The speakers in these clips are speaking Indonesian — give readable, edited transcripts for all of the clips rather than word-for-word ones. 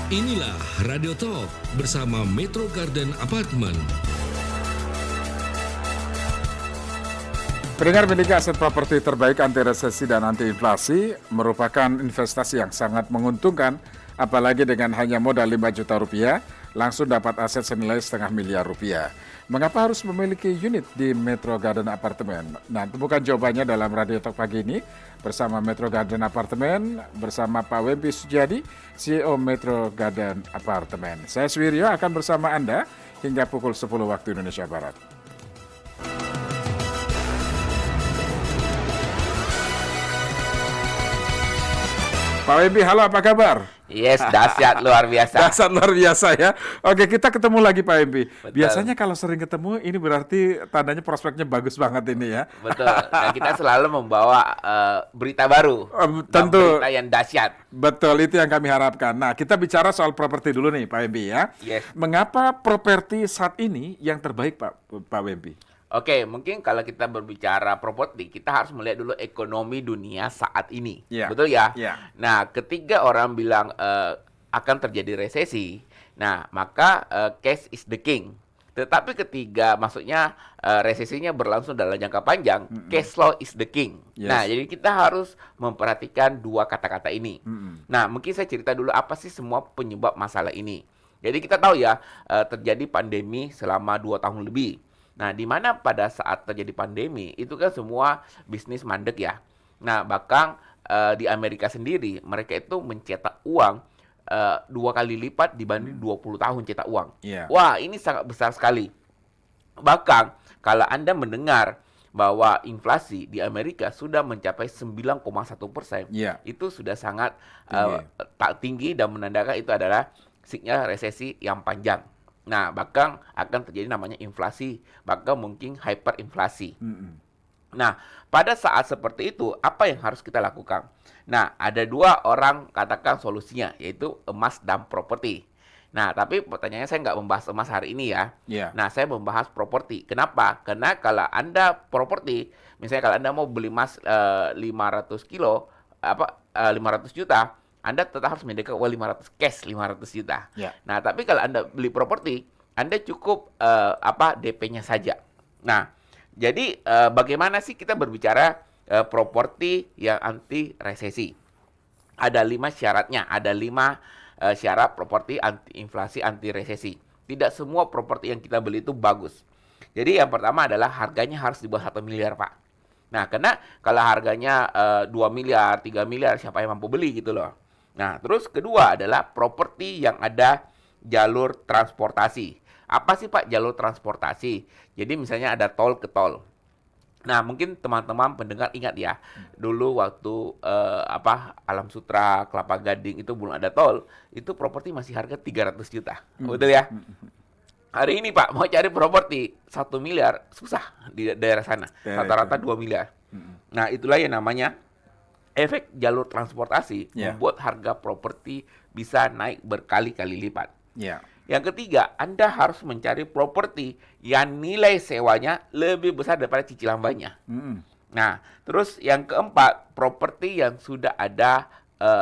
Inilah Radio Talk bersama Metro Garden Apartment. Pendengar, memiliki aset properti terbaik anti resesi dan anti inflasi merupakan investasi yang sangat menguntungkan, apalagi dengan hanya modal 5 juta rupiah, langsung dapat aset senilai setengah miliar rupiah. Mengapa harus memiliki unit di Metro Garden Apartment? Nah, temukan jawabannya dalam Radio Talk pagi ini bersama Metro Garden Apartment, bersama Pak Wempi Sujadi, CEO Metro Garden Apartment. Saya Swiryo akan bersama Anda hingga pukul 10 waktu Indonesia Barat. Pak Wempi, halo, apa kabar? Yes, dahsyat luar biasa. Dahsyat luar biasa ya. Oke, kita ketemu lagi Pak Wempi. Betul. Biasanya kalau sering ketemu, ini berarti tandanya prospeknya bagus banget ini ya. Betul. Dan kita selalu membawa berita baru. Tentu. Berita yang dahsyat. Betul, itu yang kami harapkan. Nah, kita bicara soal properti dulu nih Pak Wempi ya. Yes. Mengapa properti saat ini yang terbaik Pak Wempi? Oke, mungkin kalau kita berbicara properti, kita harus melihat dulu ekonomi dunia saat ini. Yeah. Betul ya? Yeah. Nah, ketika orang bilang akan terjadi resesi, nah maka cash is the king. Tetapi ketika maksudnya resesinya berlangsung dalam jangka panjang, cash flow is the king. Yes. Nah, jadi kita harus memperhatikan dua kata-kata ini. Nah, mungkin saya cerita dulu apa sih semua penyebab masalah ini. Jadi kita tahu ya, terjadi pandemi selama 2 tahun lebih. Nah, di mana pada saat terjadi pandemi, itu kan semua bisnis mandek ya. Nah, bahkan di Amerika sendiri, mereka itu mencetak uang 2 kali lipat dibanding 20 tahun cetak uang. Yeah. Wah, ini sangat besar sekali. Bahkan, kalau Anda mendengar bahwa inflasi di Amerika sudah mencapai 9,1%, Yeah. itu sudah sangat Tinggi. tinggi dan menandakan itu adalah sinyal resesi yang panjang. Nah, bahkan akan terjadi namanya inflasi, bahkan mungkin hyperinflasi. Nah, pada saat seperti itu, apa yang harus kita lakukan? Nah, ada 2 orang katakan solusinya, yaitu emas dan properti. Nah, tapi pertanyaannya saya nggak membahas emas hari ini ya. Yeah. Nah, saya membahas properti. Kenapa? Karena kalau Anda properti, misalnya kalau Anda mau beli emas 500 kilo, 500 juta, Anda tetap harus menyediakan uang 500 juta. Ya. Nah, tapi kalau Anda beli properti, Anda cukup DP-nya saja. Nah, jadi bagaimana sih kita berbicara properti yang anti resesi? Ada 5 syaratnya, ada 5 syarat properti anti inflasi, anti resesi. Tidak semua properti yang kita beli itu bagus. Jadi yang pertama adalah harganya harus di bawah 1 miliar, Pak. Nah, karena kalau harganya 2 miliar, 3 miliar, siapa yang mampu beli gitu loh. Nah, terus kedua adalah properti yang ada jalur transportasi. Apa sih Pak jalur transportasi? Jadi misalnya ada tol ke tol. Nah, mungkin teman-teman pendengar ingat ya, dulu waktu Alam Sutra, Kelapa Gading itu belum ada tol, itu properti masih harga 300 juta. Betul ya? Hari ini Pak, mau cari properti 1 miliar, susah di daerah sana. Rata-rata 2 miliar. Nah, itulah yang namanya efek jalur transportasi membuat harga properti bisa naik berkali-kali lipat. Yeah. Yang ketiga, Anda harus mencari properti yang nilai sewanya lebih besar daripada cicilan banknya. Nah, terus yang keempat, properti yang sudah ada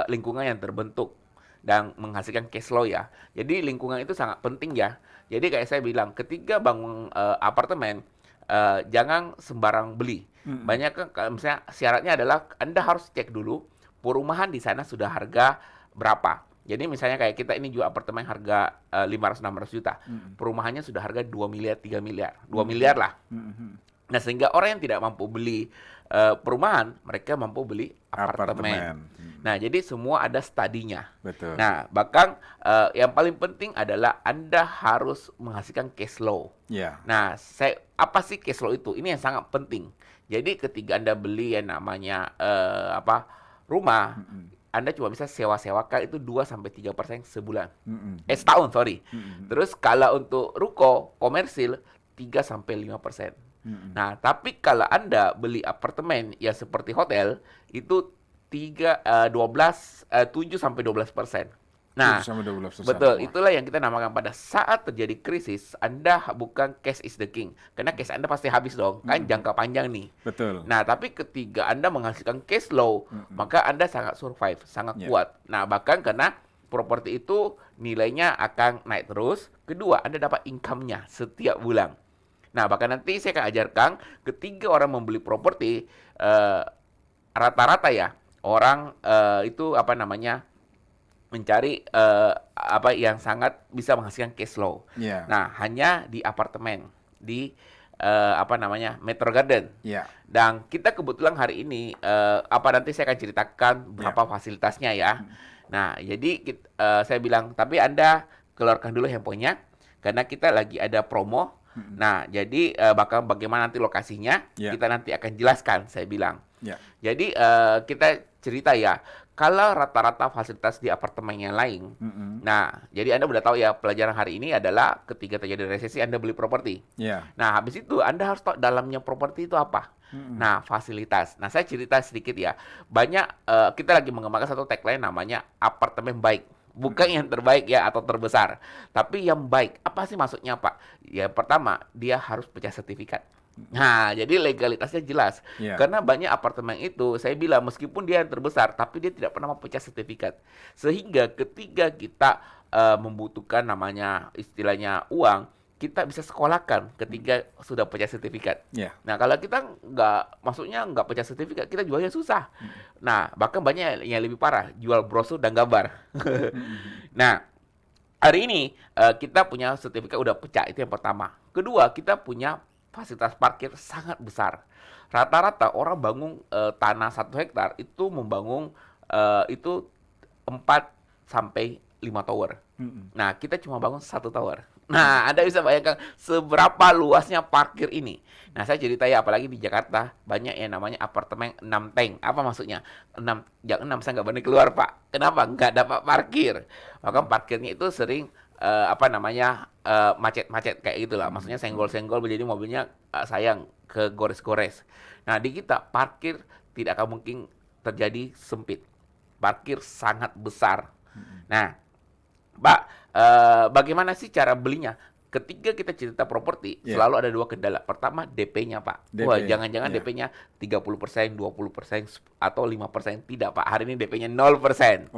lingkungan yang terbentuk dan menghasilkan cash flow ya. Jadi lingkungan itu sangat penting ya. Jadi kayak saya bilang, ketika bangun apartemen, jangan sembarang beli. Banyak kan misalnya syaratnya adalah Anda harus cek dulu perumahan di sana sudah harga berapa. Jadi misalnya kayak kita ini jual apartemen harga 500-600 juta. Perumahannya sudah harga 2 miliar, 3 miliar. 2 miliar lah. Nah, sehingga orang yang tidak mampu beli perumahan, mereka mampu beli apartemen. Nah, jadi semua ada studinya. Betul. Nah, bahkan yang paling penting adalah Anda harus menghasilkan cash flow. Yeah. Nah, apa sih cash flow itu? Ini yang sangat penting. Jadi ketika Anda beli yang namanya rumah, Anda cuma bisa sewa-sewakan itu 2-3% sebulan. Setahun, sorry. Terus kalau untuk ruko komersil 3-5%. Nah, tapi kalau Anda beli apartemen yang seperti hotel itu 7-12%. Nah, 7-12%. betul. Itulah yang kita namakan pada saat terjadi krisis, Anda bukan cash is the king. Karena cash Anda pasti habis dong, kan jangka panjang nih. Betul. Nah, tapi ketika Anda menghasilkan cash flow, maka Anda sangat survive, sangat kuat. Nah, bahkan karena properti itu nilainya akan naik terus. Kedua, Anda dapat income-nya setiap bulan. Nah, bahkan nanti saya akan ajarkan ketika orang membeli properti, rata-rata ya, orang itu mencari yang sangat bisa menghasilkan cash flow. Yeah. Nah, hanya di apartemen, di Metro Garden. Yeah. Dan kita kebetulan hari ini nanti saya akan ceritakan berapa fasilitasnya ya. Nah, jadi saya bilang, tapi Anda keluarkan dulu handphonenya karena kita lagi ada promo. Nah, jadi bagaimana nanti lokasinya, kita nanti akan jelaskan, saya bilang. Jadi kita cerita ya, kalau rata-rata fasilitas di apartemen yang lain, nah, jadi Anda udah tahu ya, pelajaran hari ini adalah ketika terjadi resesi, Anda beli properti. Nah, habis itu Anda harus tahu dalamnya properti itu apa. Nah, fasilitas. Nah, saya cerita sedikit ya. Banyak, kita lagi mengembangkan satu tagline namanya apartemen baik. Bukan yang terbaik ya atau terbesar, tapi yang baik. Apa sih maksudnya, Pak? Ya, pertama, dia harus pecah sertifikat. Nah, jadi legalitasnya jelas. Karena banyak apartemen itu, saya bilang meskipun dia yang terbesar, tapi dia tidak pernah memecah sertifikat. Sehingga ketika kita membutuhkan namanya istilahnya uang, kita bisa sekolahkan ketika sudah pecah sertifikat. Nah, kalau kita nggak pecah sertifikat, kita jualnya susah. Nah, bahkan banyak yang lebih parah, jual brosur dan gambar. Nah, hari ini kita punya sertifikat udah pecah, itu yang pertama. Kedua, kita punya fasilitas parkir sangat besar. Rata-rata orang bangun tanah 1 hektar itu membangun itu 4 sampai 5 tower. Nah, kita cuma bangun 1 tower. Nah, Anda bisa bayangkan seberapa luasnya parkir ini. Nah, saya cerita ya, apalagi di Jakarta banyak yang namanya apartemen 6 tank. Apa maksudnya? 6, yang 6 saya nggak berani keluar, Pak. Kenapa? Nggak dapat parkir. Maka parkirnya itu sering macet-macet kayak gitulah. Maksudnya senggol-senggol, jadi mobilnya sayang ke gores-gores. Nah, di kita parkir tidak akan mungkin terjadi sempit. Parkir sangat besar. Nah, Pak, bagaimana sih cara belinya? Ketika kita cerita properti, selalu ada 2 kendala. Pertama, DP-nya, Pak. Wah, jangan-jangan DP-nya 30%, 20%, atau 5%. Tidak, Pak. Hari ini DP-nya 0%.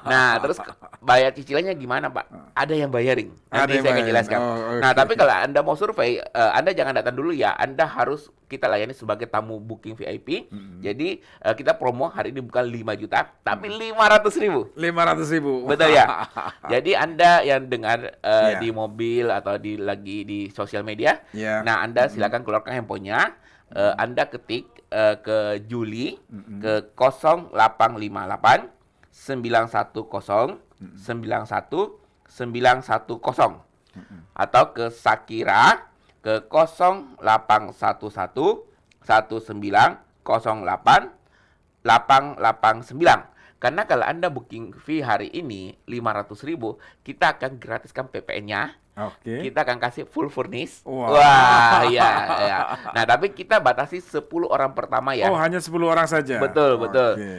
Nah, terus bayar cicilannya gimana, Pak? Ada yang bayarin. Nanti saya akan jelaskan. Nah, tapi kalau Anda mau survei, Anda jangan datang dulu ya. Anda harus kita layani sebagai tamu booking VIP. Jadi, kita promo hari ini bukan 5 juta, tapi 500.000. 500.000. Betul ya? Jadi, Anda yang dengar di mobil atau lagi di sosial media, nah Anda silakan keluarkan handphonenya, Anda ketik ke Juli ke 0858 910 91 910 atau ke Sakira ke 0811 1908 889. Karena kalau Anda booking fee hari ini 500.000, kita akan gratiskan PPN-nya. Kita akan kasih full furnish. Wah, ya. Nah, tapi kita batasi 10 orang pertama ya. Oh, hanya 10 orang saja. Betul.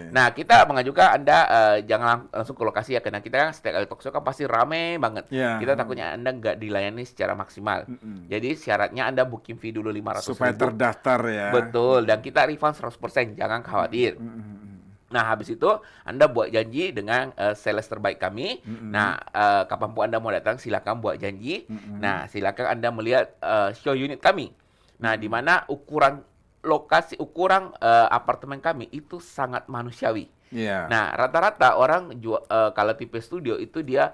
Nah, kita mengajukan Anda jangan langsung ke lokasi ya, karena kita kan setiap kali talkshow kan pasti rame banget. Kita takutnya Anda nggak dilayani secara maksimal. Jadi syaratnya Anda booking fee dulu 500.000. Supaya terdaftar ya. Betul, dan kita refund 100%, jangan khawatir. Nah, habis itu Anda buat janji dengan sales terbaik kami. Nah, kapanpun Anda mau datang, silakan buat janji. Nah, silakan Anda melihat show unit kami. Nah, di mana ukuran apartemen kami itu sangat manusiawi. Nah, rata-rata orang kalau tipe studio itu dia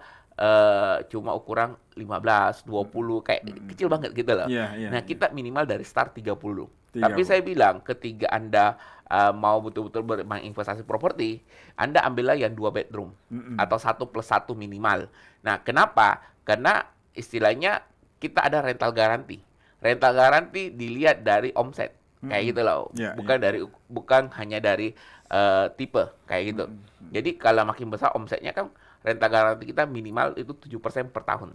cuma ukuran 15, 20, kayak kecil banget gitu loh. Nah, kita minimal dari start 30. Tapi saya bilang, ketika Anda mau betul-betul berinvestasi properti, Anda ambillah yang 2 bedroom atau 1+1 minimal. Nah, kenapa? Karena istilahnya kita ada rental garanti. Rental garanti dilihat dari omset, kayak gitu loh. Bukan hanya dari tipe kayak gitu. Jadi kalau makin besar omsetnya kan rental garanti kita minimal itu 7% per tahun.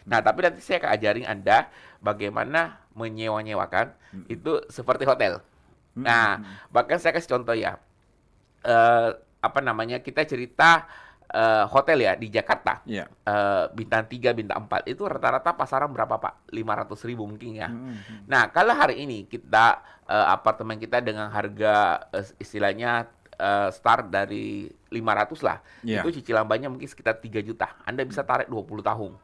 Nah, tapi nanti saya akan ajarin Anda bagaimana menyewa-nyewakan itu seperti hotel. Nah, bahkan saya kasih contoh ya. Kita cerita hotel ya di Jakarta. Bintang 3, bintang 4 itu rata-rata pasaran berapa, Pak? 500.000 mungkin ya. Nah, kalau hari ini kita apartemen kita dengan harga istilahnya start dari 500 lah. Iya. Itu cicilan banknya mungkin sekitar 3 juta. Anda bisa tarik 20 tahun.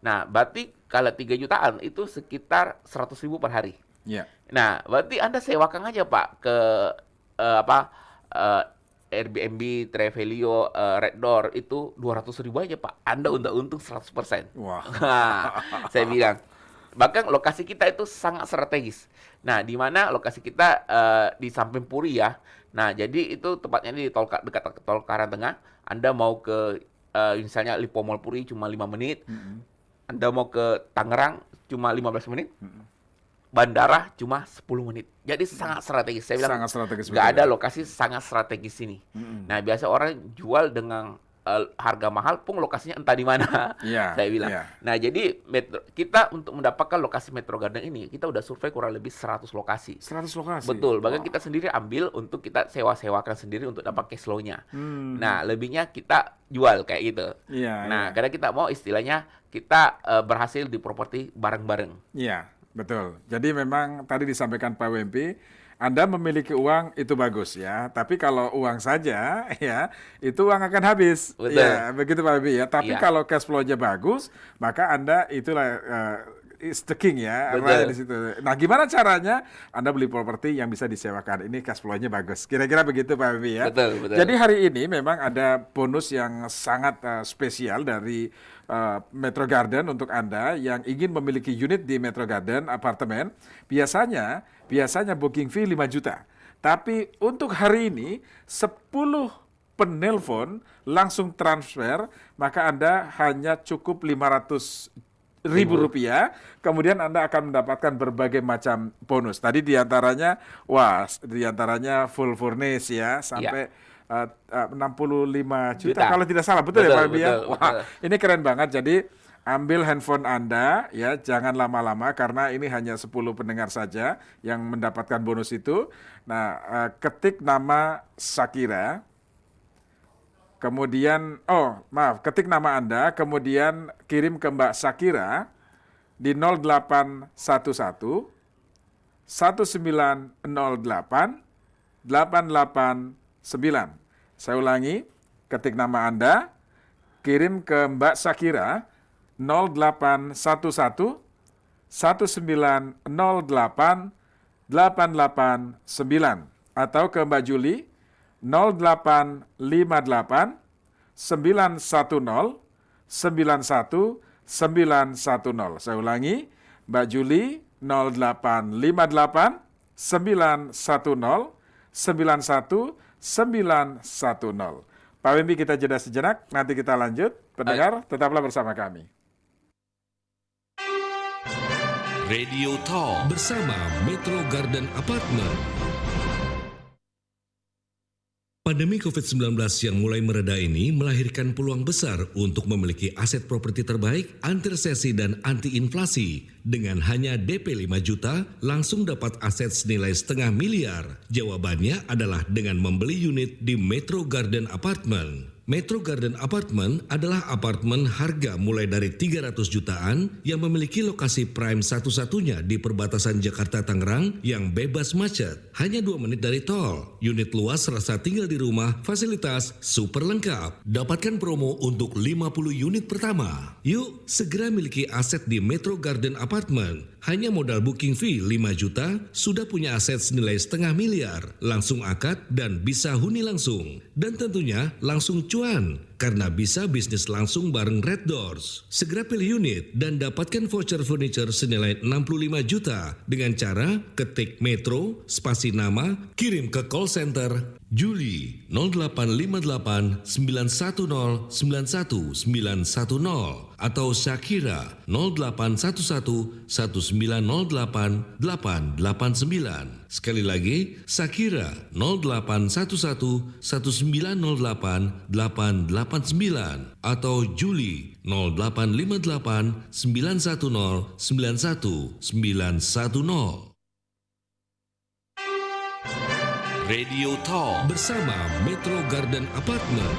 Nah, berarti kalau 3 jutaan itu sekitar 100.000 per hari. Iya. Nah, berarti Anda sewakan aja Pak ke Airbnb, Travelio, Red Door itu 200.000 aja Pak. Anda udah untung 100%. Wah. Saya bilang. Bahkan lokasi kita itu sangat strategis. Nah, di mana lokasi kita di samping Puri ya. Nah, jadi itu tepatnya di dekat tol Karangtengah. Anda mau ke misalnya Lipo Mall Puri cuma 5 menit. Anda mau ke Tangerang cuma 15 menit. Bandara cuma 10 menit. Jadi sangat strategis. Saya bilang Sangat strategis. nggak betul ada ya. lokasi sangat strategis ini. Nah, biasa orang jual dengan harga mahal pun lokasinya entah di mana. Iya, Saya bilang. iya. Nah, jadi kita untuk mendapatkan lokasi Metro Garden ini, kita udah survei kurang lebih 100 lokasi. 100 lokasi. Betul, bahkan Wah. kita sendiri ambil untuk kita sewa-sewakan sendiri untuk dapat cash flow-nya. Hmm. Nah, lebihnya kita jual kayak gitu. Iya, Nah, iya. karena kita mau istilahnya kita berhasil di properti bareng-bareng. Iya, betul. Jadi memang tadi disampaikan Pak Wempi, Anda memiliki uang itu bagus ya. Tapi kalau uang saja ya, itu uang akan habis. Betul. Ya, begitu Pak Wempi ya. Tapi Iya. kalau cash flow-nya bagus, maka Anda itulah is the king ya. Betul. Raja di situ. Nah, gimana caranya Anda beli properti yang bisa disewakan? Ini cash flow-nya bagus. Kira-kira begitu Pak Wempi ya. Betul, betul. Jadi hari ini memang ada bonus yang sangat spesial dari Metro Garden untuk Anda yang ingin memiliki unit di Metro Garden apartemen. Biasanya booking fee 5 juta. Tapi untuk hari ini 10 penelpon langsung transfer, maka Anda hanya cukup 500.000 rupiah, kemudian Anda akan mendapatkan berbagai macam bonus. Tadi diantaranya full furnish ya, sampai 65 juta kalau tidak salah, betul ya Betul, Pak Albi ya? betul, Wah, betul. ini keren banget. Jadi ambil handphone Anda ya, jangan lama-lama karena ini hanya 10 pendengar saja yang mendapatkan bonus itu. Nah, ketik nama Shakira. Kemudian, ketik nama Anda, kemudian kirim ke Mbak Shakira di 0811 1908 889. Saya ulangi, ketik nama Anda, kirim ke Mbak Shakira 0811 1908 889 atau ke Mbak Juli 0858 910 91910. Saya ulangi, Mbak Juli 0858 910 91910. Pak Wempi, kita jeda sejenak, nanti kita lanjut. Pendengar, tetaplah bersama kami. Radio Talk bersama Metro Garden Apartment. Pandemi COVID-19 yang mulai mereda ini melahirkan peluang besar untuk memiliki aset properti terbaik, anti resesi dan anti inflasi. Dengan hanya DP 5 juta, langsung dapat aset senilai setengah miliar. Jawabannya adalah dengan membeli unit di Metro Garden Apartment. Metro Garden Apartment adalah apartemen harga mulai dari 300 jutaan yang memiliki lokasi prime satu-satunya di perbatasan Jakarta-Tangerang yang bebas macet. Hanya 2 menit dari tol. Unit luas serasa tinggal di rumah, fasilitas super lengkap. Dapatkan promo untuk 50 unit pertama. Yuk, segera miliki aset di Metro Garden Apartment. Hanya modal booking fee 5 juta, sudah punya aset senilai setengah miliar. Langsung akad dan bisa huni langsung. Dan tentunya langsung cuan, karena bisa bisnis langsung bareng Red Doors. Segera pilih unit dan dapatkan voucher furniture senilai 65 juta dengan cara ketik Metro, spasi nama, kirim ke call center Juli 0858 910 91910 atau Shakira 0811 1908 889. Sekali lagi, Shakira 0811 1908 889 atau Juli 0858 910 91910. Radio Talk bersama Metro Garden Apartment.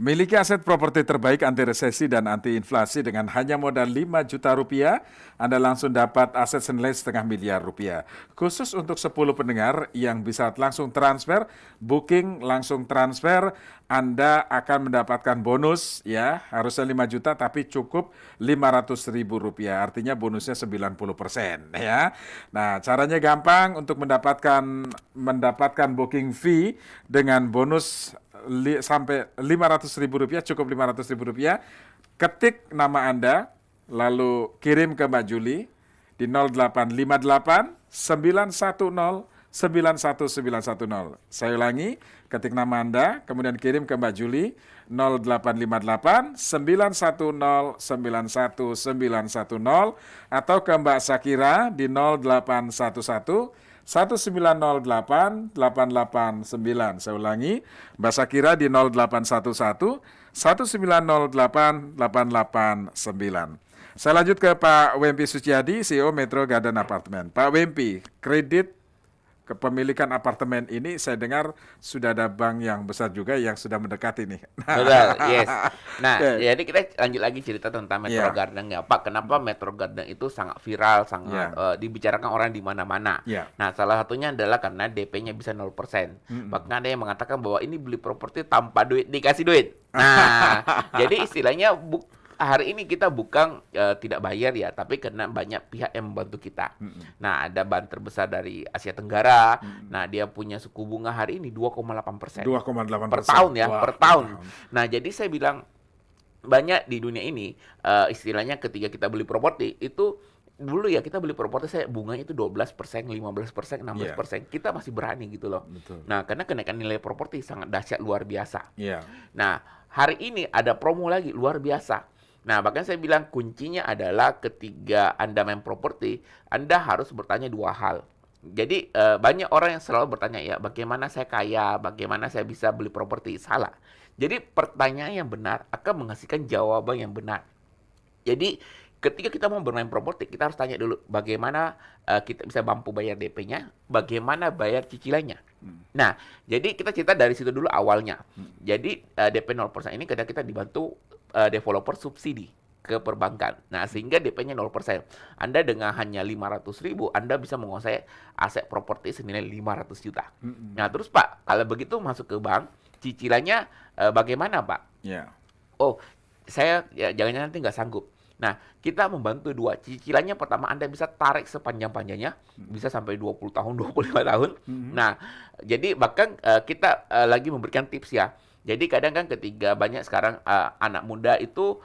Miliki aset properti terbaik anti resesi dan anti inflasi dengan hanya modal 5 juta rupiah, Anda langsung dapat aset senilai setengah miliar rupiah. Khusus untuk 10 pendengar yang bisa langsung transfer, booking langsung transfer, Anda akan mendapatkan bonus ya, harusnya 5 juta tapi cukup 500 ribu rupiah, artinya bonusnya 90% ya. Nah, caranya gampang untuk mendapatkan booking fee dengan bonus sampai 500 ribu rupiah, cukup 500 ribu rupiah. Ketik nama Anda, lalu kirim ke Mbak Juli di 0858 910 91910. Saya ulangi, ketik nama Anda, kemudian kirim ke Mbak Juli 0858 910 91910 atau ke Mbak Sakira di 0811 1908 889. Saya ulangi, Mbak Sakira di 0811 1908 889. Saya lanjut ke Pak Wempi Suciadi, CEO Metro Garden Apartemen. Pak Wempi, kredit kepemilikan apartemen ini saya dengar sudah ada bank yang besar juga yang sudah mendekati nih. Betul, yes. Nah, jadi kita lanjut lagi cerita tentang Metro Garden ya, Pak. Kenapa Metro Garden itu sangat viral, sangat dibicarakan orang di mana-mana. Nah, salah satunya adalah karena DP-nya bisa 0%. Bahkan ada yang mengatakan bahwa ini beli properti tanpa duit, dikasih duit. Nah, jadi istilahnya hari ini kita bukan tidak bayar ya, tapi karena banyak pihak yang membantu kita. Nah, ada bank terbesar dari Asia Tenggara. Nah, dia punya suku bunga hari ini 2,8%. 2,8% per tahun ya, Wah, per tahun. Nah, jadi saya bilang banyak di dunia ini istilahnya ketika kita beli properti itu dulu ya kita beli properti saya bunganya itu 12%, 15%, 16%. Kita masih berani gitu loh. Betul. Nah, karena kenaikan nilai properti sangat dahsyat luar biasa. Yeah. Nah, hari ini ada promo lagi luar biasa. Nah, bahkan saya bilang kuncinya adalah ketika Anda main properti, Anda harus bertanya dua hal. Jadi, banyak orang yang selalu bertanya, ya bagaimana saya kaya, bagaimana saya bisa beli properti? Salah. Jadi, pertanyaan yang benar akan menghasilkan jawaban yang benar. Jadi, ketika kita mau bermain properti, kita harus tanya dulu, bagaimana kita bisa mampu bayar DP-nya, bagaimana bayar cicilannya. Nah, jadi kita cerita dari situ dulu awalnya. Jadi, DP 0% ini kadang kita dibantu developer subsidi ke perbankan. Nah, sehingga DP-nya 0%. Anda dengan hanya 500 ribu, Anda bisa menguasai aset properti senilai 500 juta. Nah, terus Pak, kalau begitu masuk ke bank, cicilannya bagaimana Pak? Oh, saya ya, jangan-jangan nanti nggak sanggup. Nah, kita membantu dua. Cicilannya pertama Anda bisa tarik sepanjang-panjangnya, bisa sampai 20 tahun, 25 tahun. Nah, jadi bahkan kita lagi memberikan tips ya. Jadi kadang kan ketika banyak sekarang anak muda itu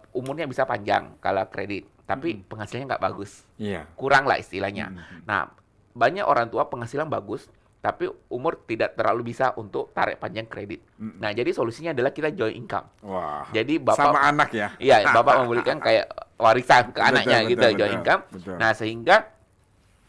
umurnya bisa panjang kalau kredit, tapi penghasilannya nggak bagus, kurang lah istilahnya. Nah, banyak orang tua penghasilan bagus, tapi umur tidak terlalu bisa untuk tarik panjang kredit. Nah, jadi solusinya adalah kita joint income. Wah, jadi bapak sama anak ya? Iya, bapak memberikan kayak warisan ke anaknya gitu, joint income. Nah, sehingga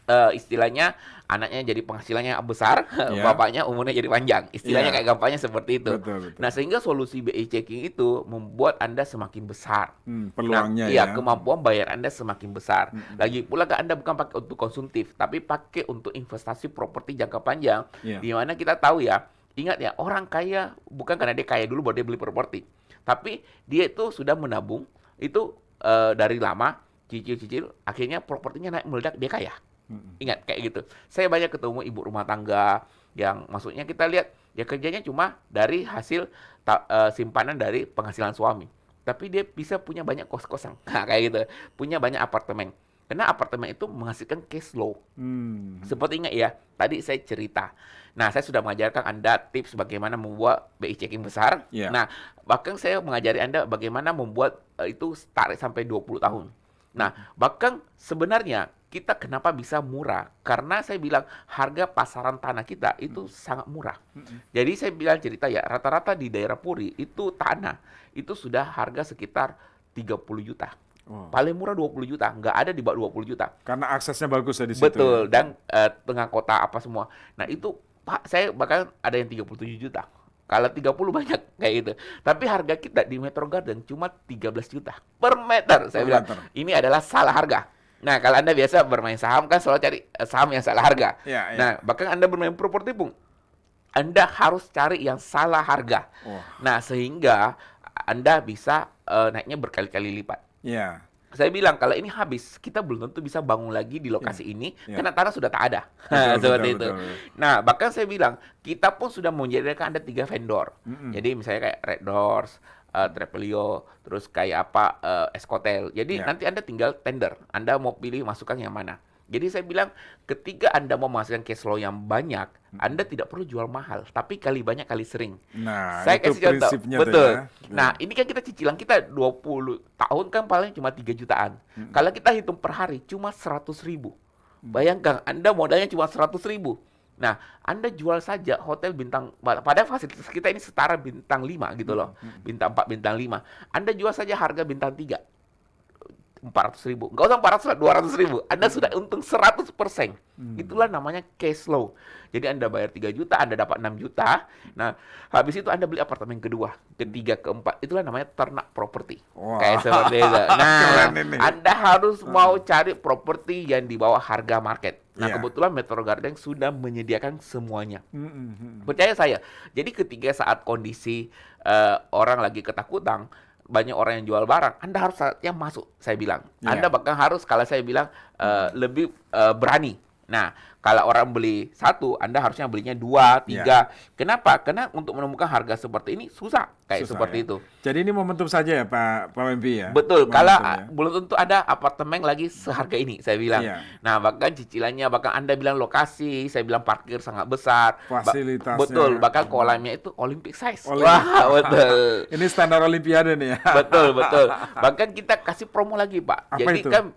istilahnya anaknya jadi penghasilannya besar, bapaknya umurnya jadi panjang. Istilahnya kayak gampangnya seperti itu. Nah, sehingga solusi BI checking itu membuat Anda semakin besar. Peluangnya kemampuan bayar Anda semakin besar. Lagi pula Anda bukan pakai untuk konsumtif, tapi pakai untuk investasi properti jangka panjang. Di mana kita tahu ya, ingat ya, orang kaya bukan karena dia kaya dulu baru dia beli properti. Tapi dia itu sudah menabung, itu dari lama, cicil-cicil, akhirnya propertinya naik meledak, dia kaya. Ingat kayak gitu. Saya banyak ketemu ibu rumah tangga yang maksudnya kita lihat dia kerjanya cuma dari hasil simpanan dari penghasilan suami. Tapi dia bisa punya banyak kos-kosan. Nah, kayak gitu. Punya banyak apartemen. Karena apartemen itu menghasilkan cash flow. Seperti ingat ya, tadi saya cerita. Nah, saya sudah mengajarkan Anda tips bagaimana membuat BI checking besar. Nah, bahkan saya mengajari Anda bagaimana membuat itu tarik sampai 20 tahun. Nah, bahkan sebenarnya kita kenapa bisa murah? Karena saya bilang harga pasaran tanah kita itu sangat murah. Jadi saya bilang cerita ya, rata-rata di daerah Puri itu tanah itu sudah harga sekitar 30 juta. Paling murah 20 juta, nggak ada di bawah 20 juta. Karena aksesnya bagus ya di situ. Betul, dan tengah kota apa semua. Nah, itu Pak, saya bahkan ada yang 37 juta. Kalau 30 banyak kayak gitu. Tapi harga kita di Metro Garden cuma 13 juta per meter. Saya bilang, ini adalah salah harga. Nah, kalau Anda biasa bermain saham kan selalu cari saham yang salah harga. Nah, bahkan Anda bermain properti pun Anda harus cari yang salah harga. Wah. Nah, sehingga Anda bisa naiknya berkali-kali lipat. Ya. Saya bilang kalau ini habis, kita belum tentu bisa bangun lagi di lokasi ini karena tanah sudah tak ada. Betul, Seperti betul, itu. betul. Nah, bahkan saya bilang kita pun sudah menyediakan ada 3 vendor. Jadi misalnya kayak Red Doors, Trapelio, terus kayak apa Escotel. Jadi nanti Anda tinggal tender. Anda mau pilih masukkan yang mana. Jadi saya bilang ketika Anda mau menghasilkan cash flow yang banyak, Anda tidak perlu jual mahal, tapi kali banyak kali sering. Nah, Saya itu kasih contoh. prinsipnya tuh Betul. ya. Nah, ini kan kita cicilan kita 20 tahun kan paling cuma 3 jutaan. Kalau kita hitung per hari cuma 100.000. Bayangkan Anda modalnya cuma 100.000. Nah, Anda jual saja hotel bintang, padahal fasilitas kita ini setara bintang 5 gitu loh. Bintang 4, bintang 5. Anda jual saja harga bintang 3. 400.000. Nggak usah 400 lah, 200.000. Anda sudah untung 100%. Itulah namanya cash flow. Jadi Anda bayar 3 juta, Anda dapat 6 juta. Nah, habis itu Anda beli apartemen kedua, ketiga, keempat. Itulah namanya ternak properti. Wah. Kayak seperti itu. Nah, Keren ini. Anda harus mau cari properti yang di bawah harga market. Nah, Iya. kebetulan Metro Garden sudah menyediakan semuanya. Percaya saya. Jadi ketika saat kondisi orang lagi ketakutan, banyak orang yang jual barang, Anda harus yang masuk, saya bilang. Iya. Anda bahkan harus, kalau saya bilang, lebih berani. Nah, kalau orang beli 1, Anda harusnya belinya 2, 3. Kenapa? Karena untuk menemukan harga seperti ini susah, kayak Susah, seperti ya. itu. Jadi ini momentum saja ya Pak Wempi ya? Betul, Momentum kalau ya. belum tentu ada apartemen lagi seharga ini, saya bilang. Iya. Nah, bahkan cicilannya, bahkan Anda bilang lokasi, saya bilang parkir sangat besar. Fasilitasnya. Betul, bahkan kolamnya itu Olympic size. Olympic. Wah, betul. Ini standar Olimpiade nih ya. Betul, betul. Bahkan kita kasih promo lagi, Pak. Apa Jadi itu? kan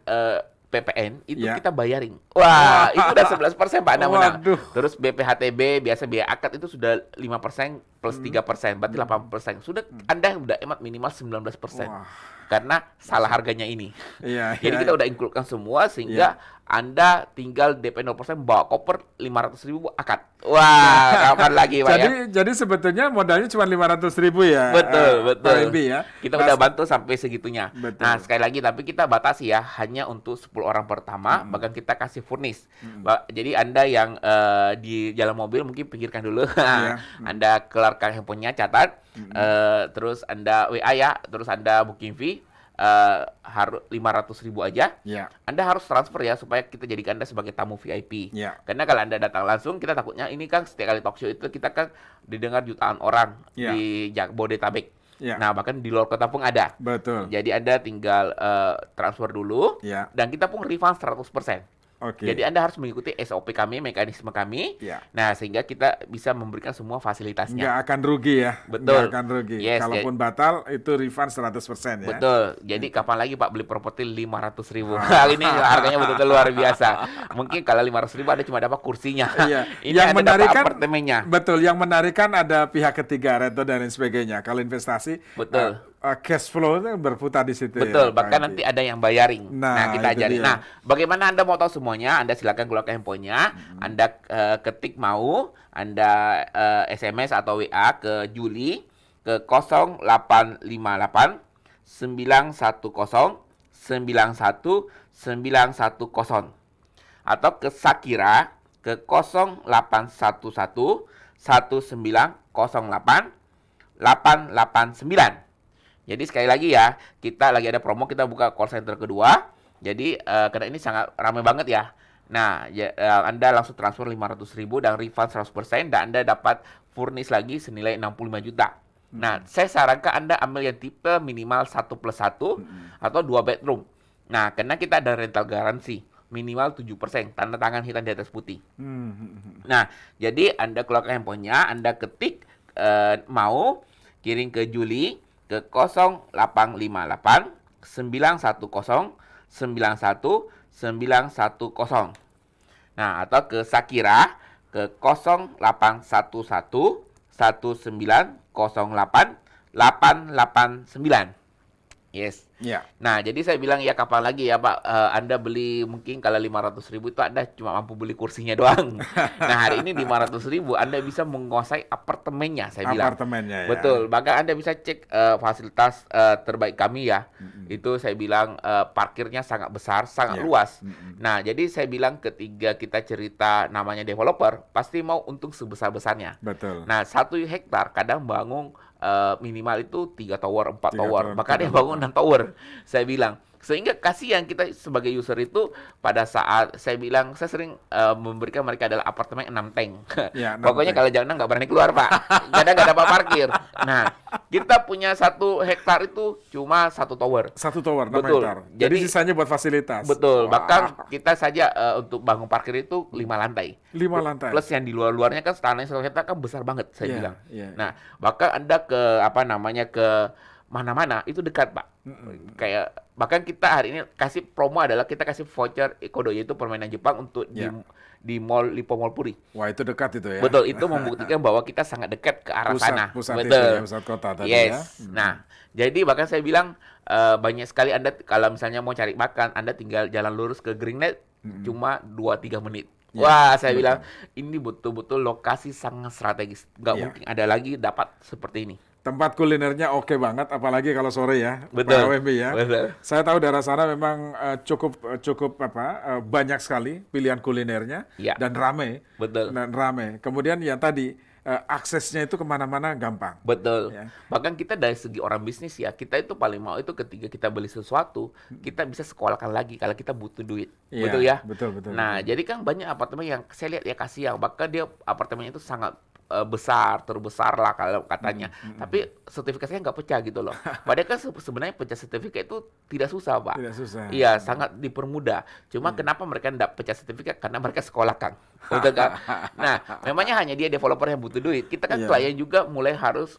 PPN itu Ya. kita bayarin. Wah, itu udah 11% Pak Anda menang. Waduh. Terus BPHTB biasa biaya akad itu sudah 5% plus 3%, berarti 8%. Sudah Anda udah hemat minimal 19%. Wah. Karena salah harganya ini. Iya. Jadi kita udah include-kan semua sehingga Anda tinggal DP 0% bawa koper 500.000 akad. Wah, kapan lagi Pak ya? Jadi sebetulnya modalnya cuma 500.000 ya. Betul, betul. Pak Wempi ya. Kita Nah, udah bantu sampai segitunya. Betul. Nah, sekali lagi tapi kita batasi ya, hanya untuk 10 orang pertama, bahkan kita kasih furnish. Jadi Anda yang di jalan mobil mungkin pikirkan dulu. Anda keluarkan handphonenya, catat. Terus Anda WA ya, terus Anda booking fee. Harus 500.000 aja. Ya. Anda harus transfer ya supaya kita jadikan Anda sebagai tamu VIP. Ya. Karena kalau Anda datang langsung, kita takutnya ini kan setiap kali talk show itu kita kan didengar jutaan orang Ya. di Jabodetabek. Ya. Nah, bahkan di luar kota pun ada. Betul. Jadi Anda tinggal transfer dulu Ya. dan kita pun refund 100%. Oke. Jadi Anda harus mengikuti SOP kami, mekanisme kami. Ya. Nah, sehingga kita bisa memberikan semua fasilitasnya. Nggak akan rugi ya. Betul. Nggak akan rugi. Yes, Kalaupun batal itu refund 100% ya. Betul. Jadi kapan lagi Pak beli properti 500.000? Ini harganya betul-betul luar biasa. Mungkin kalau 500.000 Anda cuma dapat kursinya. Iya. Ini Yang Anda menarik dapat kan, apartemennya. betul. Yang menarik kan ada pihak ketiga, Reto dan lain sebagainya. Kalau investasi, Betul. Cash flow itu berputar di situ. Betul, ya, Pak bahkan Wempi. nanti ada yang bayaring. Nah, Kita itu ajarin. dia. Nah, bagaimana Anda mau tahu semuanya? Anda silakan keluarkan handphonenya, Anda ketik mau, Anda SMS atau WA ke Juli ke 0858 910 91910 atau ke Sakira ke 0811 1908 889. Jadi sekali lagi ya, kita lagi ada promo, kita buka call center kedua. Jadi karena ini sangat ramai banget ya. Nah, Anda langsung transfer 500.000 dan refund 100% dan Anda dapat furnish lagi senilai 65 juta. Nah, saya sarankan Anda ambil yang tipe minimal 1+1 atau 2 bedroom. Nah, karena kita ada rental garansi minimal 7%, tanda tangan hitam di atas putih. Nah, jadi Anda keluarkan handphonenya, Anda ketik mau, kirim ke Juli ke 0858 910 91910. Nah, atau ke Sakira ke 0811 1908 889. Yes. Ya. Nah, jadi saya bilang ya kapan lagi ya Pak, Anda beli mungkin kalau 500.000 itu Anda cuma mampu beli kursinya doang. Nah, hari ini 500.000 Anda bisa menguasai apartemennya, saya bilang. Apartemennya ya. Betul, bahkan Anda bisa cek fasilitas terbaik kami ya. Itu saya bilang parkirnya sangat besar, sangat Ya. luas. Nah, jadi saya bilang ketika kita cerita namanya developer, pasti mau untung sebesar-besarnya. Betul. Nah, 1 hektar kadang bangun minimal itu 3 tower, 4 Tiga tower. tower, Bahkan dia tiga bangun 6 tower, saya bilang. Sehingga kasihan kita sebagai user itu pada saat saya bilang, saya sering memberikan mereka adalah apartemen 6 tank. Ya, 6 Pokoknya tank. kalau jam 6 nggak berani keluar, Pak. Kadang nggak dapat parkir. Nah, kita punya 1 hektar itu cuma 1 tower. 1 tower, 6 Betul. hektar. Jadi Jadi sisanya buat fasilitas. Betul, Wah. bahkan kita saja untuk bangun parkir itu 5 lantai. 5 lantai. Plus yang di luar-luarnya kan tanahnya 1 hektar kan besar banget, saya Iya, bilang. iya, Nah, bahkan Anda ke ke mana-mana itu dekat, Pak. Kayak bahkan kita hari ini kasih promo adalah kita kasih voucher Ikodo, yaitu permainan Jepang untuk Ya. di Mall Lippo Mall Puri. Wah, itu dekat itu ya. Betul, itu membuktikan bahwa kita sangat dekat ke arah sana. Pusat itu Betul. ya, pusat kota tadi Yes. ya. Nah, jadi bahkan saya bilang banyak sekali Anda kalau misalnya mau cari makan, Anda tinggal jalan lurus ke Greennet cuma 2-3 menit. Ya, Wah, saya betul. bilang ini betul-betul lokasi sangat strategis. Nggak Ya. mungkin ada lagi dapat seperti ini. Tempat kulinernya oke banget, apalagi kalau sore ya, Betul. Pak WB ya. Betul. Saya tahu daerah sana memang cukup banyak sekali pilihan kulinernya Ya. dan ramai. Betul. Dan ramai. Kemudian yang tadi aksesnya itu kemana-mana gampang. Betul. Ya. Bahkan kita dari segi orang bisnis ya, kita itu paling mau itu ketika kita beli sesuatu, kita bisa sekolahkan lagi kalau kita butuh duit. Iya, Betul ya? betul. Nah, jadi kan banyak apartemen yang saya lihat ya kasihan, bahkan dia apartemennya itu sangat besar, terbesar lah kalau katanya. Tapi sertifikasinya nggak pecah gitu loh. Padahal kan sebenarnya pecah sertifikat itu tidak susah, Pak. Tidak susah. Iya, sangat dipermudah. Cuma kenapa mereka tidak pecah sertifikat? Karena mereka sekolahkan. Betul kan? Nah, memangnya hanya dia developer yang butuh duit. Kita kan Iya. klien juga mulai harus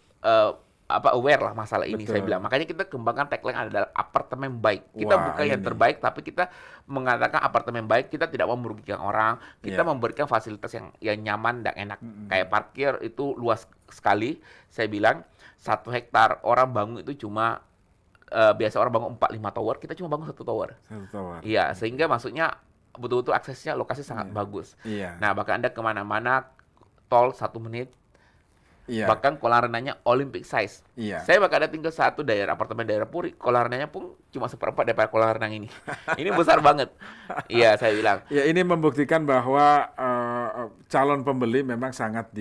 aware lah masalah ini, Betul. saya bilang. Makanya kita kembangkan tagline adalah apartemen baik. Kita Wah, bukan yang ini. terbaik, tapi kita mengatakan apartemen baik. Kita tidak mau merugikan orang. Kita Iya. memberikan fasilitas yang nyaman dan enak. Kayak parkir itu luas sekali. Saya bilang 1 hektar orang bangun itu cuma biasa orang bangun 4-5 tower, kita cuma bangun 1 tower. 1 tower. Iya, sehingga maksudnya betul-betul aksesnya lokasi sangat bagus. Iya. Nah, bahkan Anda kemana-mana tol 1 menit. Iya. Bahkan kolam renangnya Olympic size. Iya. Saya bahkan ada tinggal satu daerah apartemen daerah Puri, kolam renangnya pun cuma 1/4 daripada kolam renang ini. Ini besar banget. Iya, saya bilang. Ya, ini membuktikan bahwa calon pembeli memang sangat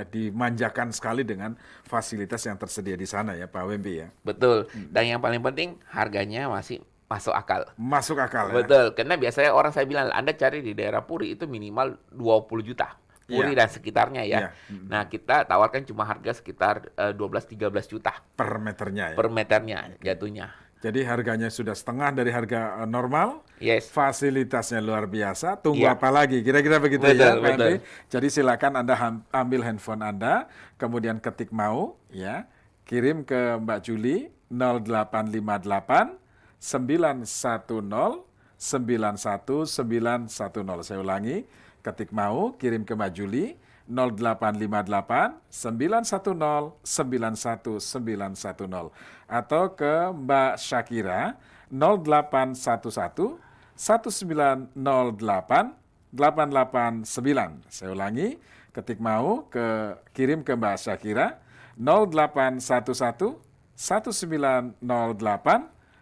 dimanjakan sekali dengan fasilitas yang tersedia di sana ya, Pak Wembe ya. Betul. Dan yang paling penting harganya masih masuk akal. Masuk akal ya. Betul. Karena biasanya orang saya bilang, Anda cari di daerah Puri itu minimal 20 juta. Puri Iya. dan sekitarnya ya. Iya. Nah, kita tawarkan cuma harga sekitar 12-13 juta Per meternya ya. per meternya jatuhnya. Jadi harganya sudah setengah dari harga normal. Yes. Fasilitasnya luar biasa. Tunggu Iya. apa lagi? Kira-kira begitu Betul, ya, Pak betul. Henry. Jadi silakan Anda ambil handphone Anda, kemudian ketik mau, ya, kirim ke Mbak Juli 0858 910 91910. Saya ulangi, ketik mau, kirim ke Mbak Juli 0858 910 91910 atau ke Mbak Syakira 0811 1908 889. Saya ulangi, ketik mau kirim ke Mbak Syakira 0811 1908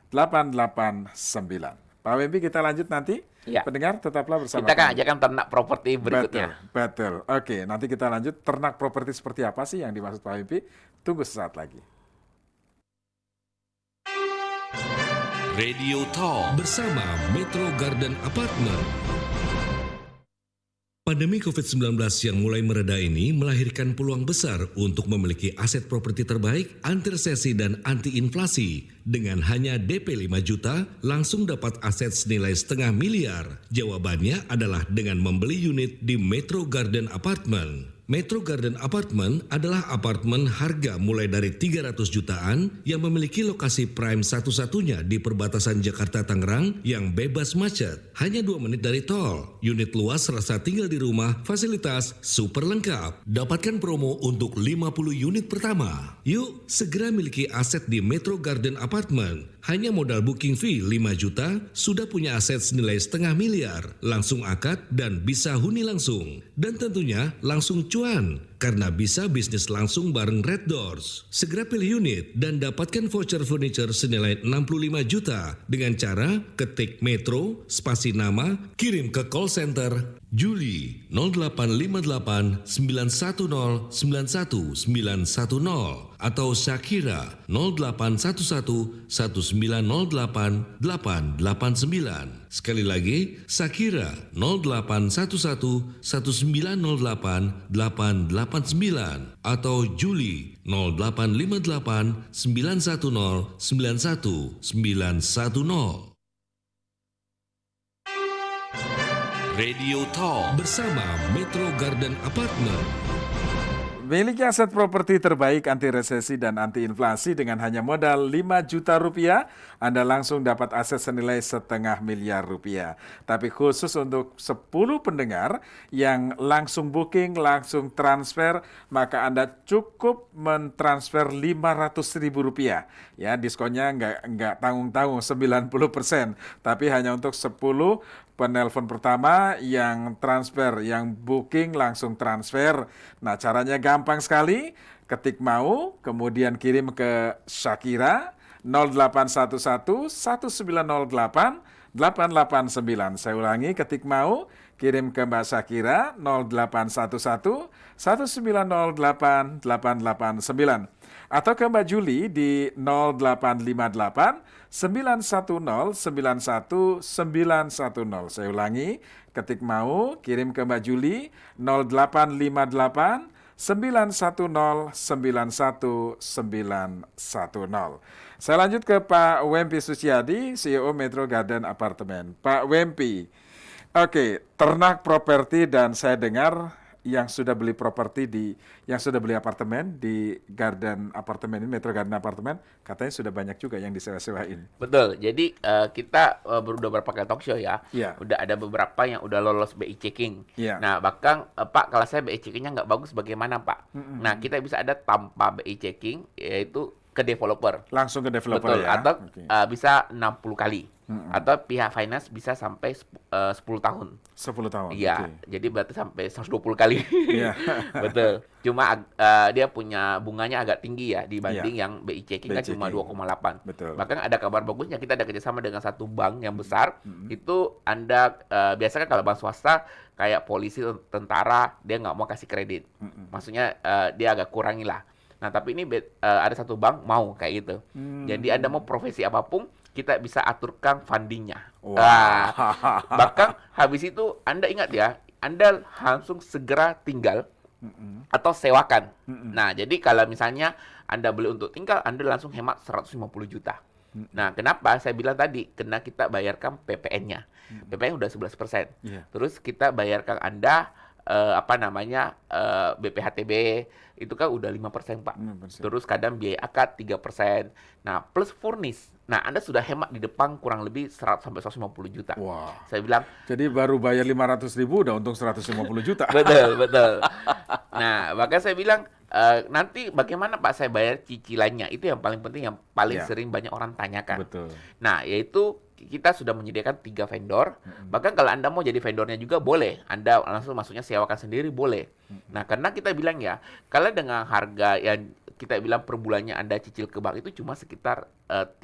889. Pak Wembi, kita lanjut nanti. Ya. Pendengar tetaplah bersama Kita akan kami. ajakan ternak properti berikutnya. Betul. Oke, nanti kita lanjut. Ternak properti seperti apa sih yang dimaksud Pak Wembi? Tunggu sesaat lagi. Radio Talk bersama Metro Garden Apartment. Pandemi COVID-19 yang mulai mereda ini melahirkan peluang besar untuk memiliki aset properti terbaik, anti resesi dan anti inflasi. Dengan hanya DP 5 juta, langsung dapat aset senilai setengah miliar. Jawabannya adalah dengan membeli unit di Metro Garden Apartment. Metro Garden Apartment adalah apartemen harga mulai dari 300 jutaan yang memiliki lokasi prime satu-satunya di perbatasan Jakarta-Tangerang yang bebas macet. Hanya 2 menit dari tol. Unit luas serasa tinggal di rumah, fasilitas super lengkap. Dapatkan promo untuk 50 unit pertama. Yuk, segera miliki aset di Metro Garden Apartment. Hanya modal booking fee 5 juta, sudah punya aset senilai setengah miliar. Langsung akad dan bisa huni langsung. Dan tentunya langsung cuan, karena bisa bisnis langsung bareng Red Doors. Segera pilih unit dan dapatkan voucher furniture senilai 65 juta dengan cara ketik Metro, spasi nama, kirim ke call center Juli 0858 910 91910 atau Shakira 0811 1908 889. Sekali lagi, Shakira 0811 1908 889 atau Juli 0858 910 91910. Radio Talk bersama Metro Garden Apartment. Miliki aset properti terbaik anti resesi dan anti inflasi dengan hanya modal 5 juta rupiah, Anda langsung dapat aset senilai setengah miliar rupiah. Tapi khusus untuk 10 pendengar yang langsung booking, langsung transfer, maka Anda cukup mentransfer 500 ribu rupiah. Ya, diskonnya nggak tanggung-tanggung 90%, tapi hanya untuk 10 penelpon pertama yang transfer, yang booking langsung transfer. Nah, caranya gampang sekali. Ketik mau, kemudian kirim ke Shakira 0811 1908 889. Saya ulangi, ketik mau, kirim ke Mbak Shakira 0811 1908 889. Atau ke Mbak Juli di 0858 910 91910. Saya ulangi, ketik mau, kirim ke Mbak Juli 0858 910 91910. Saya lanjut ke Pak Wempi Suciadi, CEO Metro Garden Apartemen. Pak Wempi, oke, ternak properti dan saya dengar yang sudah beli apartemen di Garden Apartemen ini, Metro Garden Apartemen, katanya sudah banyak juga yang disewa-sewain. Betul. Jadi kita udah berapa kali talk show ya. Yeah. Udah ada beberapa yang udah lolos BI checking. Yeah. Nah, bahkan Pak, kalau saya BI checkingnya nggak bagus bagaimana Pak? Nah, kita bisa ada tanpa BI checking, yaitu ke developer. Langsung ke developer. Betul. Ya. Atau bisa 60 kali. Atau pihak finance bisa sampai 10 tahun. 10 tahun. Iya, jadi berarti sampai 120 kali. Iya. Betul. Cuma dia punya bunganya agak tinggi ya dibanding yang BI checking kan cuma 2,8. Betul. Bahkan ada kabar bagusnya, kita ada kerjasama dengan satu bank yang besar. Itu Anda biasanya kalau bank swasta kayak polisi, tentara, dia nggak mau kasih kredit. Maksudnya dia agak kurangi lah. Nah, tapi ini ada satu bank mau kayak gitu. Jadi Anda mau profesi apapun, kita bisa aturkan fundingnya. Wow. Bahkan habis itu Anda ingat ya, Anda langsung segera tinggal atau sewakan. Nah, jadi kalau misalnya Anda beli untuk tinggal, Anda langsung hemat 150 juta. Nah, kenapa? Saya bilang tadi, karena kita bayarkan PPN-nya. PPN udah 11%. Terus kita bayarkan Anda BPHTB itu kan udah 5%, Pak. 5%. Terus kadang biaya akad 3%. Nah, plus furnish. Nah, Anda sudah hemat di depan kurang lebih 100 sampai 150 juta. Wah. Saya bilang, jadi baru bayar 500 ribu udah untung 150 juta. Betul. Nah, maka saya bilang, nanti bagaimana Pak saya bayar cicilannya? Itu yang paling penting, yang paling sering banyak orang tanyakan. Betul. Nah, yaitu kita sudah menyediakan 3 vendor. Bahkan kalau Anda mau jadi vendornya juga boleh. Anda langsung maksudnya sewakan sendiri boleh. Nah, karena kita bilang ya, kalau dengan harga yang kita bilang per bulannya Anda cicil ke bank itu cuma sekitar 3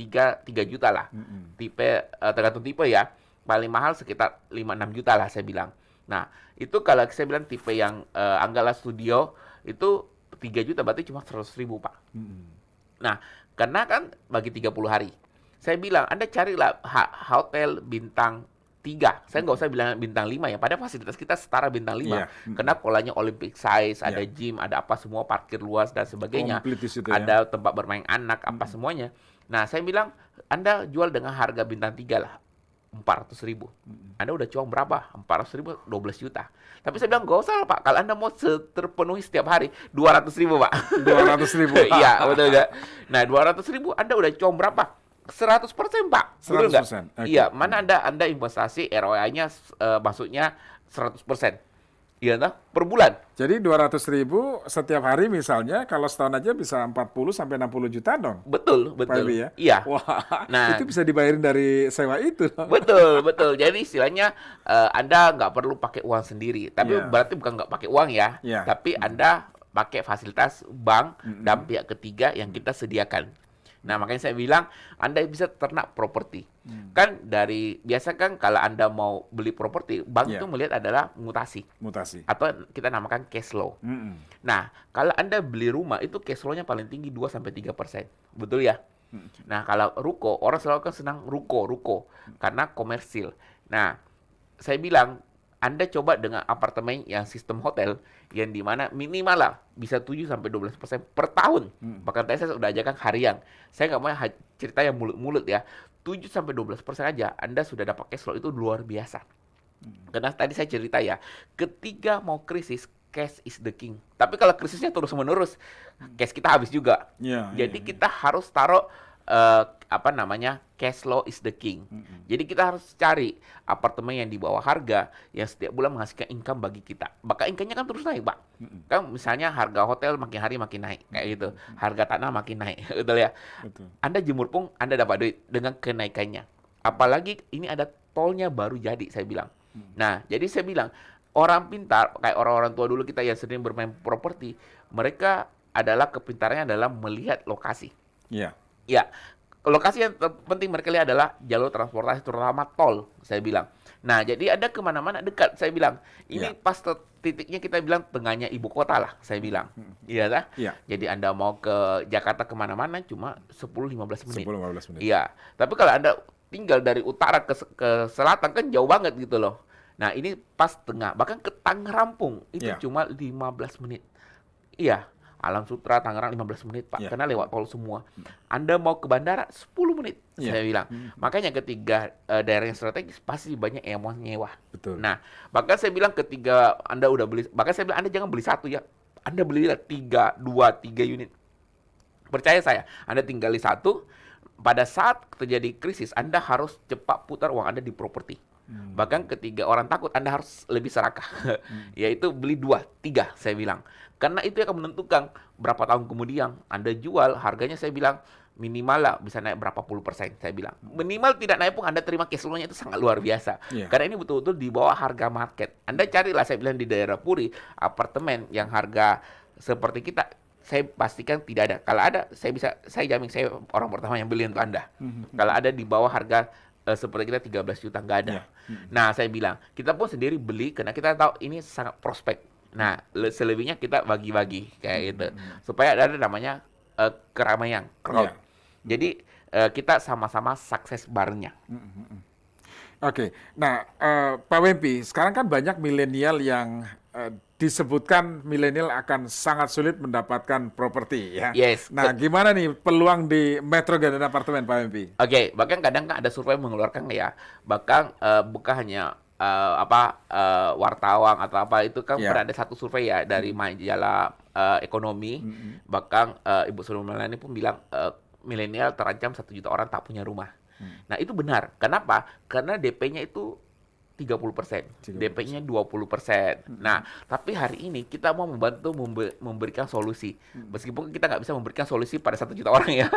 juta lah. Tipe tergantung tipe ya. Paling mahal sekitar 5-6 juta lah saya bilang. Nah, itu kalau saya bilang tipe yang Anggala Studio itu 3 juta berarti cuma 100 ribu, Pak. Nah, karena kan bagi 30 hari. Saya bilang, Anda carilah hotel bintang 3. Saya nggak usah bilang bintang 5 ya. Padahal fasilitas kita setara bintang 5. Karena polanya Olympic size, ada gym, ada apa semua, parkir luas dan sebagainya. Ada tempat bermain anak, apa semuanya. Nah, saya bilang, Anda jual dengan harga bintang 3 lah. 400.000. Anda udah cuan berapa? 400.000, 12 juta. Tapi saya bilang, nggak usah lah, Pak. Kalau Anda mau terpenuhi setiap hari, 200.000, Pak. 200.000. Iya, betul nggak? Nah, 200.000 Anda udah cuan berapa? 100%, Pak. Betul nggak? 100%. Okay. Iya, mana Anda investasi ROI-nya maksudnya 100%. Iya, nah, per bulan. Jadi 200.000 setiap hari misalnya, kalau setahun aja bisa 40 sampai 60 juta dong. Betul, Pak betul. Ebi ya? Iya. Wah, Nah, itu bisa dibayarin dari sewa itu. betul, betul. Jadi istilahnya Anda nggak perlu pakai uang sendiri. Tapi Iya. berarti bukan nggak pakai uang ya. Iya. Tapi Anda pakai fasilitas bank dan pihak ketiga yang kita sediakan. Nah, makanya saya bilang Anda bisa ternak properti. Kan biasa kan kalau Anda mau beli properti, bank Iya. itu melihat adalah mutasi. Mutasi. Atau kita namakan cash flow. Nah, kalau Anda beli rumah itu cash flow-nya paling tinggi 2-3%. Betul ya? Nah, kalau ruko, orang selalu kan senang ruko karena komersil. Nah, saya bilang Anda coba dengan apartemen yang sistem hotel yang di mana minimal lah bisa 7-12% per tahun. Bahkan tadi saya sudah ajarkan harian. Saya nggak mau cerita yang mulut-mulut ya. 7-12% aja Anda sudah dapat cash flow itu luar biasa. Karena tadi saya cerita ya, ketika mau krisis, cash is the king. Tapi kalau krisisnya terus-menerus, cash kita habis juga. Iya, Jadi iya, kita harus taruh cash flow is the king. Jadi kita harus cari apartemen yang di bawah harga yang setiap bulan menghasilkan income bagi kita. Maka income-nya kan terus naik, Pak. Kan misalnya harga hotel makin hari makin naik kayak gitu. Harga tanah makin naik, betul ya? Betul. Anda jemur pun Anda dapat duit dengan kenaikannya. Apalagi ini ada tolnya baru jadi, saya bilang. Nah, jadi saya bilang orang pintar kayak orang-orang tua dulu kita yang sering bermain properti, mereka adalah kepintarannya adalah melihat lokasi. Iya. Ya, lokasi yang penting mereka lihat adalah jalur transportasi, terutama tol, saya bilang. Nah, jadi ada kemana-mana dekat, saya bilang. Ini pas titiknya kita bilang tengahnya ibu kota lah, saya bilang. Iya lah. Iya. Jadi Anda mau ke Jakarta kemana-mana cuma 10-15 menit. 10-15 menit. Iya. Tapi kalau Anda tinggal dari utara ke selatan kan jauh banget gitu loh. Nah, ini pas tengah. Bahkan ke Tangerang itu cuma 15 menit. Iya. Alam Sutra, Tangerang 15 menit, Pak. Karena lewat tol semua. Anda mau ke bandara 10 menit, saya bilang. Makanya ketika daerah yang strategis, pasti banyak yang mau nyewa. Betul. Nah, bahkan saya bilang ketika Anda udah beli, bahkan saya bilang Anda jangan beli satu ya. Anda belilah 3 unit. Percaya saya, Anda tinggali satu, pada saat terjadi krisis, Anda harus cepat putar uang Anda di properti. Bahkan ketika orang takut, Anda harus lebih serakah. Yaitu beli 2, 3, saya bilang. Karena itu akan menentukan berapa tahun kemudian Anda jual, harganya saya bilang minimal lah bisa naik berapa puluh persen, saya bilang. Minimal tidak naik pun Anda terima cash flow-nya itu sangat luar biasa. Karena ini betul-betul di bawah harga market. Anda carilah, saya bilang di daerah Puri, apartemen yang harga seperti kita, saya pastikan tidak ada. Kalau ada, saya jamin saya orang pertama yang beli untuk Anda. Kalau ada di bawah harga seperti kita 13 juta, nggak ada. Nah, saya bilang, kita pun sendiri beli karena kita tahu ini sangat prospek. Nah, selebihnya kita bagi-bagi kayak gitu. Supaya ada namanya keramaian, crowd. Jadi, kita sama-sama sukses barengnya. Oke. Nah, Pak Wempi, sekarang kan banyak milenial yang disebutkan milenial akan sangat sulit mendapatkan properti ya. Yes. Nah, gimana nih peluang di Metro Garden Apartemen, Pak Wempi? Oke, bahkan kadang kan ada survei mengeluarkan ya. Bahkan bukan hanya wartawan atau apa itu kan pernah ada satu survei ya dari majalah ekonomi. Bahkan Ibu Sri Mulyani pun bilang milenial terancam 1 juta orang tak punya rumah. Nah, itu benar. Kenapa? Karena DP-nya itu 30%, DP-nya 20%. Nah, tapi hari ini kita mau membantu memberikan solusi. Meskipun kita nggak bisa memberikan solusi pada 1 juta orang ya.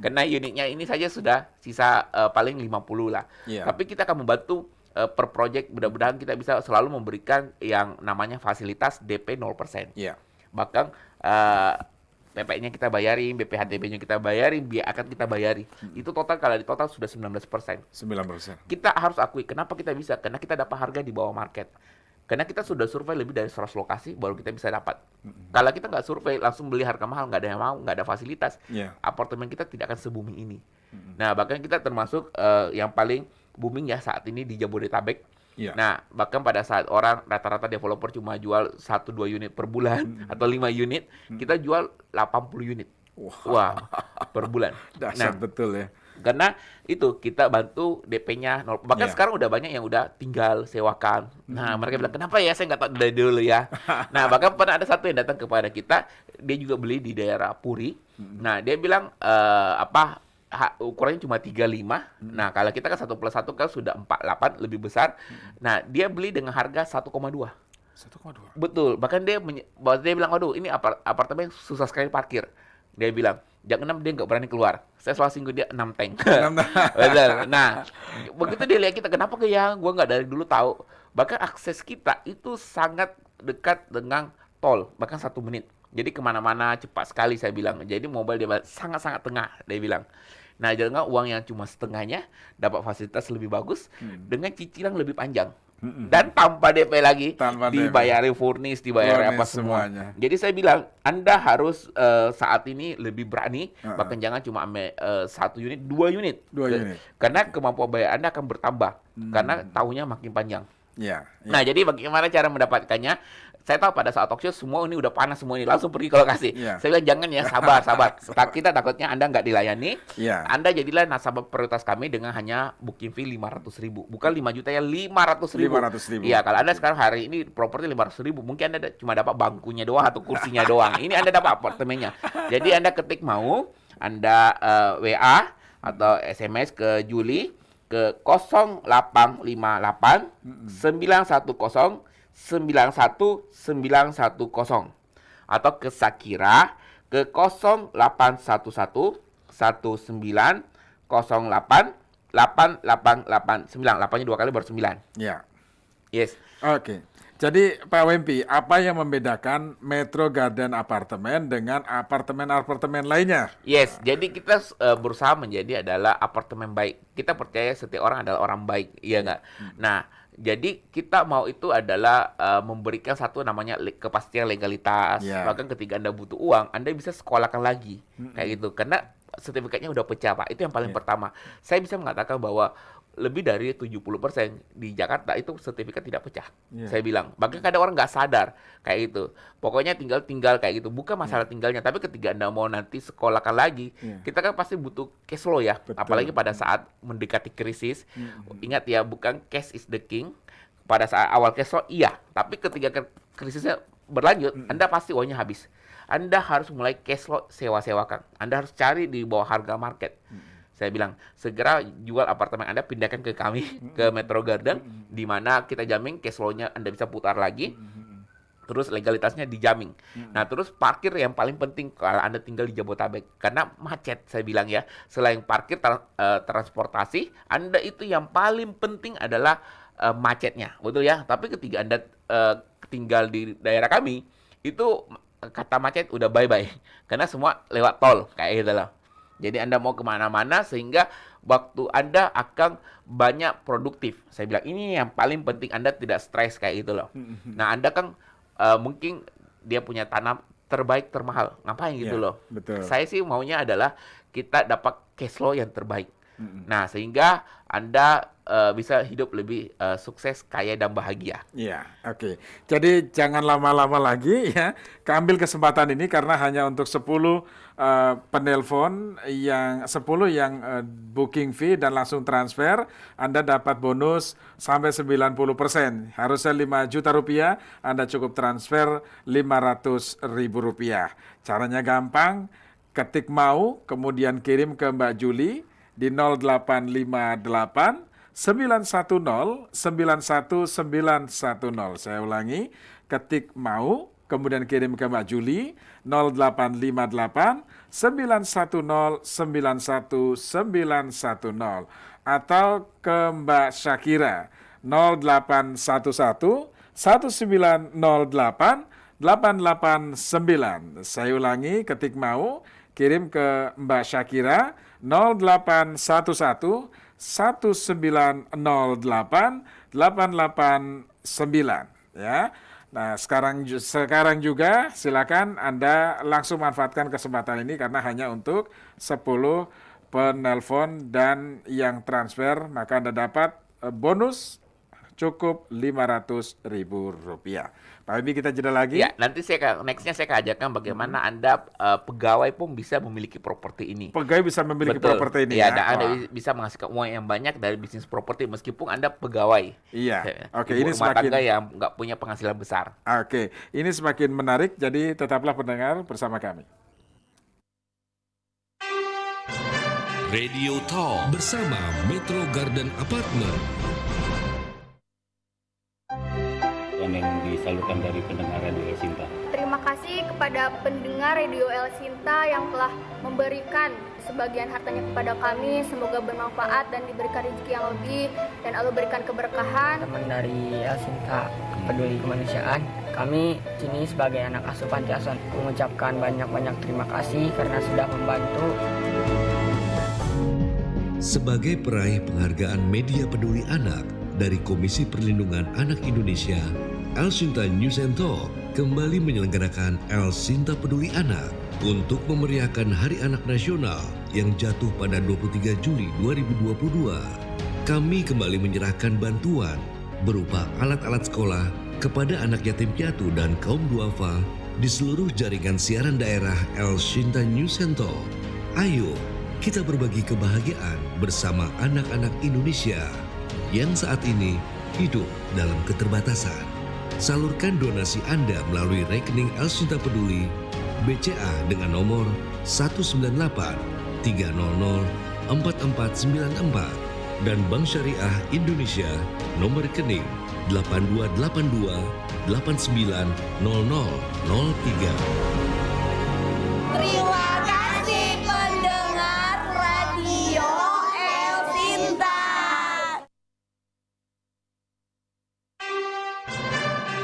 Karena unitnya ini saja sudah sisa paling 50 lah. Tapi kita akan membantu per project, mudah-mudahan kita bisa selalu memberikan yang namanya fasilitas DP 0%. Bahkan PP-nya kita bayarin, BPHTB-nya kita bayarin, biaya akad kita bayari. Itu total kalau di total sudah 19%. 9%. Kita harus akui kenapa kita bisa, karena kita dapat harga di bawah market. Karena kita sudah survei lebih dari 100 lokasi baru kita bisa dapat. Kalau kita nggak survei langsung beli harga mahal, nggak ada yang mau, nggak ada fasilitas, apartemen kita tidak akan se-booming ini. Nah, bahkan kita termasuk yang paling booming ya saat ini di Jabodetabek. Nah, bahkan pada saat orang rata-rata developer cuma jual 1-2 unit per bulan atau 5 unit, kita jual 80 unit. Wah, per bulan. Dahsyat betul ya. Karena itu kita bantu DP-nya nol. Bahkan Iya. sekarang udah banyak yang udah tinggal sewakan. Nah, mereka bilang, kenapa ya saya nggak tahu dari dulu ya. Nah, bahkan pernah ada satu yang datang kepada kita, dia juga beli di daerah Puri. Nah, dia bilang ukurannya cuma 35. Nah, kalau kita kan 1+1 kan sudah 48 lebih besar. Nah, dia beli dengan harga 1,2. 1,2. Betul. Bahkan dia bilang, waduh, ini apartemen susah sekali parkir. Dia bilang, jam 6 dia nggak berani keluar. Saya selalu singgung dia 6 tank. Betul. Nah, begitu dia lihat kita, kenapa ya? Gua nggak dari dulu tahu. Bahkan akses kita itu sangat dekat dengan tol, bahkan 1 menit. Jadi kemana-mana cepat sekali saya bilang. Jadi mobile dia sangat-sangat tengah, dia bilang. Nah, jangan uang yang cuma setengahnya, dapat fasilitas lebih bagus, dengan cicilan lebih panjang. Dan tanpa DP lagi, Tanpa DP. dibayari furnis, dibayari apa Furnis semua. semuanya. Jadi saya bilang, Anda harus saat ini lebih berani, bahkan jangan cuma ambil 1 unit, 2 unit. 2 unit. Karena kemampuan bayar Anda akan bertambah, karena tahunnya makin panjang. Iya. Nah, jadi bagaimana cara mendapatkannya? Saya tahu pada saat talk show semua ini udah panas semua ini, langsung pergi ke lokasi. Iya. Saya bilang jangan ya, sabar. Kita takutnya Anda nggak dilayani. Iya. Anda jadilah nasabah prioritas kami dengan hanya booking fee 500.000. Bukan 5 juta ya, 500.000. 500.000. Iya, kalau Anda sekarang hari ini properti 500.000, mungkin Anda cuma dapat bangkunya doang atau kursinya doang. Ini Anda dapat apartemennya. Jadi Anda ketik mau, Anda WA atau SMS ke Juli ke 0858 910 91910 atau ke Sakira ke 0811 1908 8889. 8-nya 2 kali baru 9. Iya. Yes. Oke. Jadi Pak Wempi, apa yang membedakan Metro Garden Apartemen dengan apartemen-apartemen lainnya? Yes, jadi kita berusaha menjadi adalah apartemen baik. Kita percaya setiap orang adalah orang baik, iya nggak? Nah, jadi kita mau itu adalah memberikan satu namanya kepastian legalitas. Yeah. Bahkan ketika Anda butuh uang, Anda bisa sekolahkan lagi, kayak gitu. Karena sertifikatnya udah pecah, Pak. Itu yang paling pertama. Saya bisa mengatakan bahwa lebih dari 70% di Jakarta itu sertifikat tidak pecah. Saya bilang. Bahkan kadang orang nggak sadar kayak gitu. Pokoknya tinggal kayak gitu. Bukan masalah tinggalnya, tapi ketika Anda mau nanti sekolahkan lagi, kita kan pasti butuh cash flow ya. Betul. Apalagi pada saat mendekati krisis. Ingat ya, bukan cash is the king. Pada saat awal cash flow iya, tapi ketika krisisnya berlanjut, Anda pasti uangnya habis. Anda harus mulai cash flow sewa-sewakan. Anda harus cari di bawah harga market. Saya bilang, segera jual apartemen Anda, pindahkan ke kami, ke Metro Garden, di mana kita jamin cash flow-nya Anda bisa putar lagi, terus legalitasnya dijamin. Nah, terus parkir yang paling penting kalau Anda tinggal di Jabodetabek, karena macet, saya bilang ya. Selain parkir, transportasi, Anda itu yang paling penting adalah macetnya, betul ya? Tapi ketika Anda tinggal di daerah kami, itu kata macet udah bye-bye, karena semua lewat tol, kayak gitu loh. Jadi Anda mau kemana-mana sehingga waktu Anda akan banyak produktif. Saya bilang ini yang paling penting, Anda tidak stres kayak gitu loh. Nah, Anda kan mungkin dia punya tanah terbaik termahal. Ngapain gitu loh. Betul. Saya sih maunya adalah kita dapat cash flow yang terbaik. Nah, sehingga Anda bisa hidup lebih sukses, kaya, dan bahagia. Iya, oke. Jadi jangan lama-lama lagi ya. Ambil kesempatan ini karena hanya untuk 10 penelpon yang 10 yang booking fee dan langsung transfer, Anda dapat bonus sampai 90%. Harusnya 5 juta rupiah, Anda cukup transfer 500.000 rupiah. Caranya gampang, ketik mau, kemudian kirim ke Mbak Juli di 0858 910 91910. Saya ulangi, ketik mau, kemudian kirim ke Mbak Juli 0858 910 91910 atau ke Mbak Syakira 0811 1908 889. Saya ulangi, ketik mau, kirim ke Mbak Syakira 0811 1908 889 ya. Nah, sekarang juga silakan Anda langsung manfaatkan kesempatan ini karena hanya untuk 10 penelpon dan yang transfer, maka Anda dapat bonus cukup Rp500.000. Pak Wibi, kita jeda lagi. Ya, nanti nextnya saya akan ajarkan bagaimana Anda pegawai pun bisa memiliki properti ini. Pegawai bisa memiliki Betul. properti ini Ya, ya. dan Anda Wah. bisa menghasilkan uang yang banyak dari bisnis properti meskipun Anda pegawai. Iya. Oke, Ibu ini rumah semakin tangga yang nggak punya penghasilan besar. Oke, ini semakin menarik, jadi tetaplah pendengar bersama kami. Radio Talk bersama Metro Garden Apartment. Yang disalurkan dari pendengar Radio El Sinta. Terima kasih kepada pendengar Radio El Sinta yang telah memberikan sebagian hartanya kepada kami. Semoga bermanfaat dan diberikan rezeki yang lebih dan Allah berikan keberkahan. Teman dari El Sinta Peduli Kemanusiaan, kami sini sebagai anak asuh panti asuhan mengucapkan banyak-banyak terima kasih karena sudah membantu. Sebagai peraih penghargaan media peduli anak dari Komisi Perlindungan Anak Indonesia, El Sinta News and Talk kembali menyelenggarakan El Sinta Peduli Anak untuk memeriahkan Hari Anak Nasional yang jatuh pada 23 Juli 2022. Kami kembali menyerahkan bantuan berupa alat-alat sekolah kepada anak yatim piatu dan kaum duafa di seluruh jaringan siaran daerah El Sinta News and Talk. Ayo, kita berbagi kebahagiaan bersama anak-anak Indonesia yang saat ini hidup dalam keterbatasan. Salurkan donasi Anda melalui rekening El Sinta Peduli BCA dengan nomor 198 300 4494 dan Bank Syariah Indonesia nomor rekening 8282 890003. Terima kasih pendengar Radio El Sinta.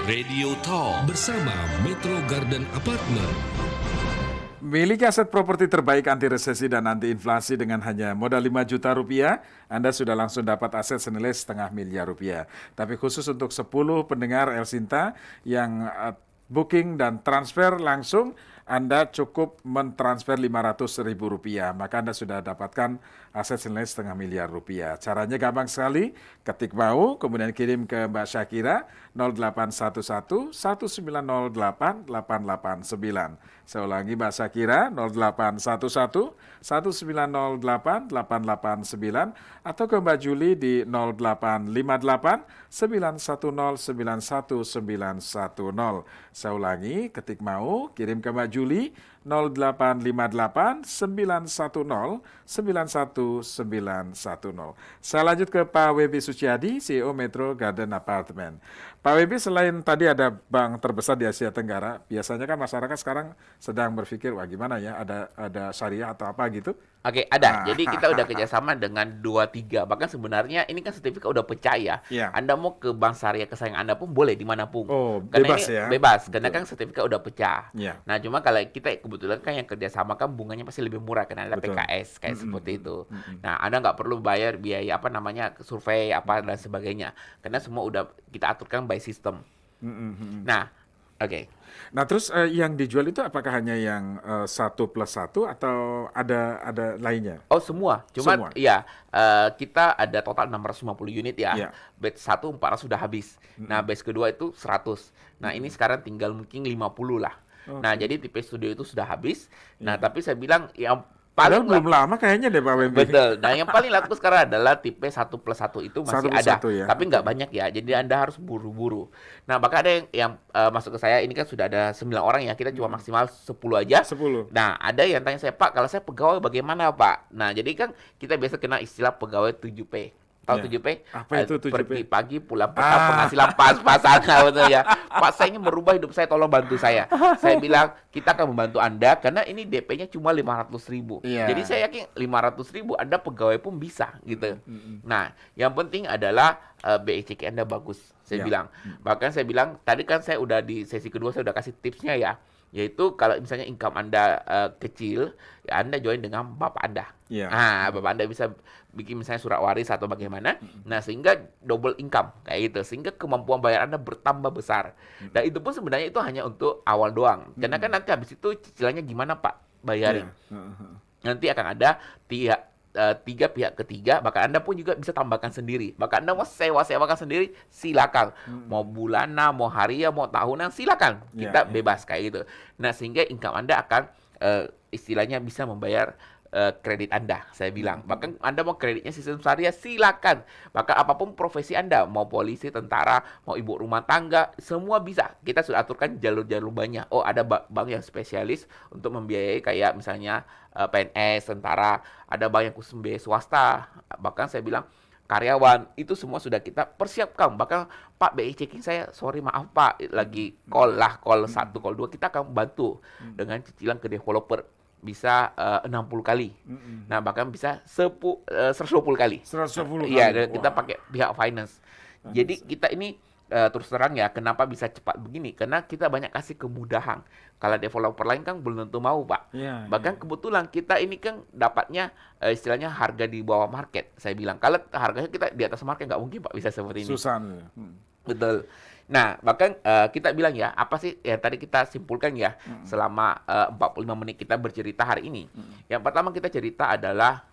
Radio Talk bersama Metro Garden Apartment. Miliki aset properti terbaik anti resesi dan anti inflasi dengan hanya modal 5 juta rupiah, Anda sudah langsung dapat aset senilai setengah miliar rupiah. Tapi khusus untuk 10 pendengar El Sinta yang booking dan transfer langsung, Anda cukup mentransfer Rp500.000, maka Anda sudah dapatkan aset senilai setengah miliar rupiah. Caranya gampang sekali, ketik mau, kemudian kirim ke Mbak Syakira 0811 1908 889. Saya ulangi, Mbak Syakira 0811 1908 889 atau ke Mbak Juli di 0858 910 91910. Saya ulangi, ketik mau, kirim ke Mbak Juli 0858 910 91910. Saya lanjut ke Pak Webi Suciadi, CEO Metro Garden Apartment. Pak Webi, selain tadi ada bank terbesar di Asia Tenggara, biasanya kan masyarakat sekarang sedang berpikir, wah gimana ya, ada syariah atau apa gitu? Oke, ada. Jadi kita udah kerjasama dengan 2-3. Bahkan sebenarnya ini kan sertifikat udah pecah ya. Iya. Anda mau ke bank syariah kesayangan Anda pun boleh dimanapun. Oh, Karena bebas ini ya? bebas, karena Betul. kan sertifikat udah pecah. Iya. Nah, cuma kalau kita kebetulan kan yang kerjasama kan bunganya pasti lebih murah karena ada Betul. PKS kayak seperti itu. Nah, Anda nggak perlu bayar biaya apa namanya survei apa dan sebagainya. Karena semua udah kita aturkan by system. Nah, oke. Nah, terus yang dijual itu apakah hanya yang 1+1 atau ada lainnya? Oh, semua. Semua? Cuman ya kita ada total 650 unit ya. Iya. Batch 1 400 sudah habis. Nah, batch kedua itu 100. Nah, ini sekarang tinggal mungkin 50 lah. Nah, jadi tipe studio itu sudah habis. Nah, tapi saya bilang yang Padahal paling belum lama kayaknya deh Pak Webi. betul. Nah, yang paling laku sekarang adalah tipe 1+1 itu masih 1+1 ada, ya. tapi nggak banyak ya. Jadi Anda harus buru-buru. Nah, bahkan ada yang masuk ke saya, ini kan sudah ada 9 orang ya, kita cuma maksimal 10 aja. 10. Nah, ada yang tanya saya, Pak, kalau saya pegawai bagaimana, Pak? Nah, jadi kan kita biasa kenal istilah pegawai 7P. Tahu Ya. 7P? Apa itu 7P? Pergi pagi, pulang petang, penghasilan pas-pasan. Betul ya. Pak, saya ingin merubah hidup saya, tolong bantu saya. Saya bilang, kita akan membantu Anda, karena ini DP-nya cuma 500.000. Iya. Jadi saya yakin 500.000 Anda pegawai pun bisa, gitu. Nah, yang penting adalah BECK Anda bagus, saya Ya. bilang. Bahkan saya bilang, tadi kan saya udah di sesi kedua, saya udah kasih tipsnya ya. Yaitu kalau misalnya income Anda kecil, ya Anda join dengan Bapak Anda. Iya. Nah, Bapak Anda bisa bikin misalnya surat waris atau bagaimana. Nah, sehingga double income kayak gitu. Sehingga kemampuan bayar Anda bertambah besar. Dan itu pun sebenarnya itu hanya untuk awal doang. Karena kan nanti habis itu cicilannya gimana, Pak? Bayarin. Iya. Nanti akan ada tiga pihak ketiga, bahkan Anda pun juga bisa tambahkan sendiri. Bahkan Anda mau sewa-sewakan sendiri, silakan. Mau bulanan, mau harian, mau tahunan, silakan. Kita bebas kayak gitu. Nah, sehingga income Anda akan istilahnya bisa membayar kredit Anda, saya bilang. Bahkan Anda mau kreditnya sistem syariah, silakan. Bahkan apapun profesi Anda, mau polisi, tentara, mau ibu rumah tangga, semua bisa. Kita sudah aturkan jalur-jalur banyak. Oh, ada bank yang spesialis untuk membiayai kayak misalnya PNS, tentara, ada bank yang khusus membiayai swasta. Bahkan saya bilang karyawan, itu semua sudah kita persiapkan. Bahkan Pak, BI checking saya, sorry maaf Pak, lagi call 1, call 2, kita akan bantu dengan cicilan ke developer. Bisa 60 kali. Nah, bahkan bisa 120 kali. 120 Iya, kali. kita pakai pihak finance. Jadi kita ini terus terang ya, kenapa bisa cepat begini? Karena kita banyak kasih kemudahan. Kalau developer lain kan belum tentu mau, Pak. Bahkan kebetulan kita ini kan dapatnya istilahnya harga di bawah market. Saya bilang, kalau harganya kita di atas market nggak mungkin Pak bisa seperti ini. Susah. Betul. Nah, bahkan kita bilang ya, apa sih yang tadi kita simpulkan ya, selama 45 menit kita bercerita hari ini. Yang pertama kita cerita adalah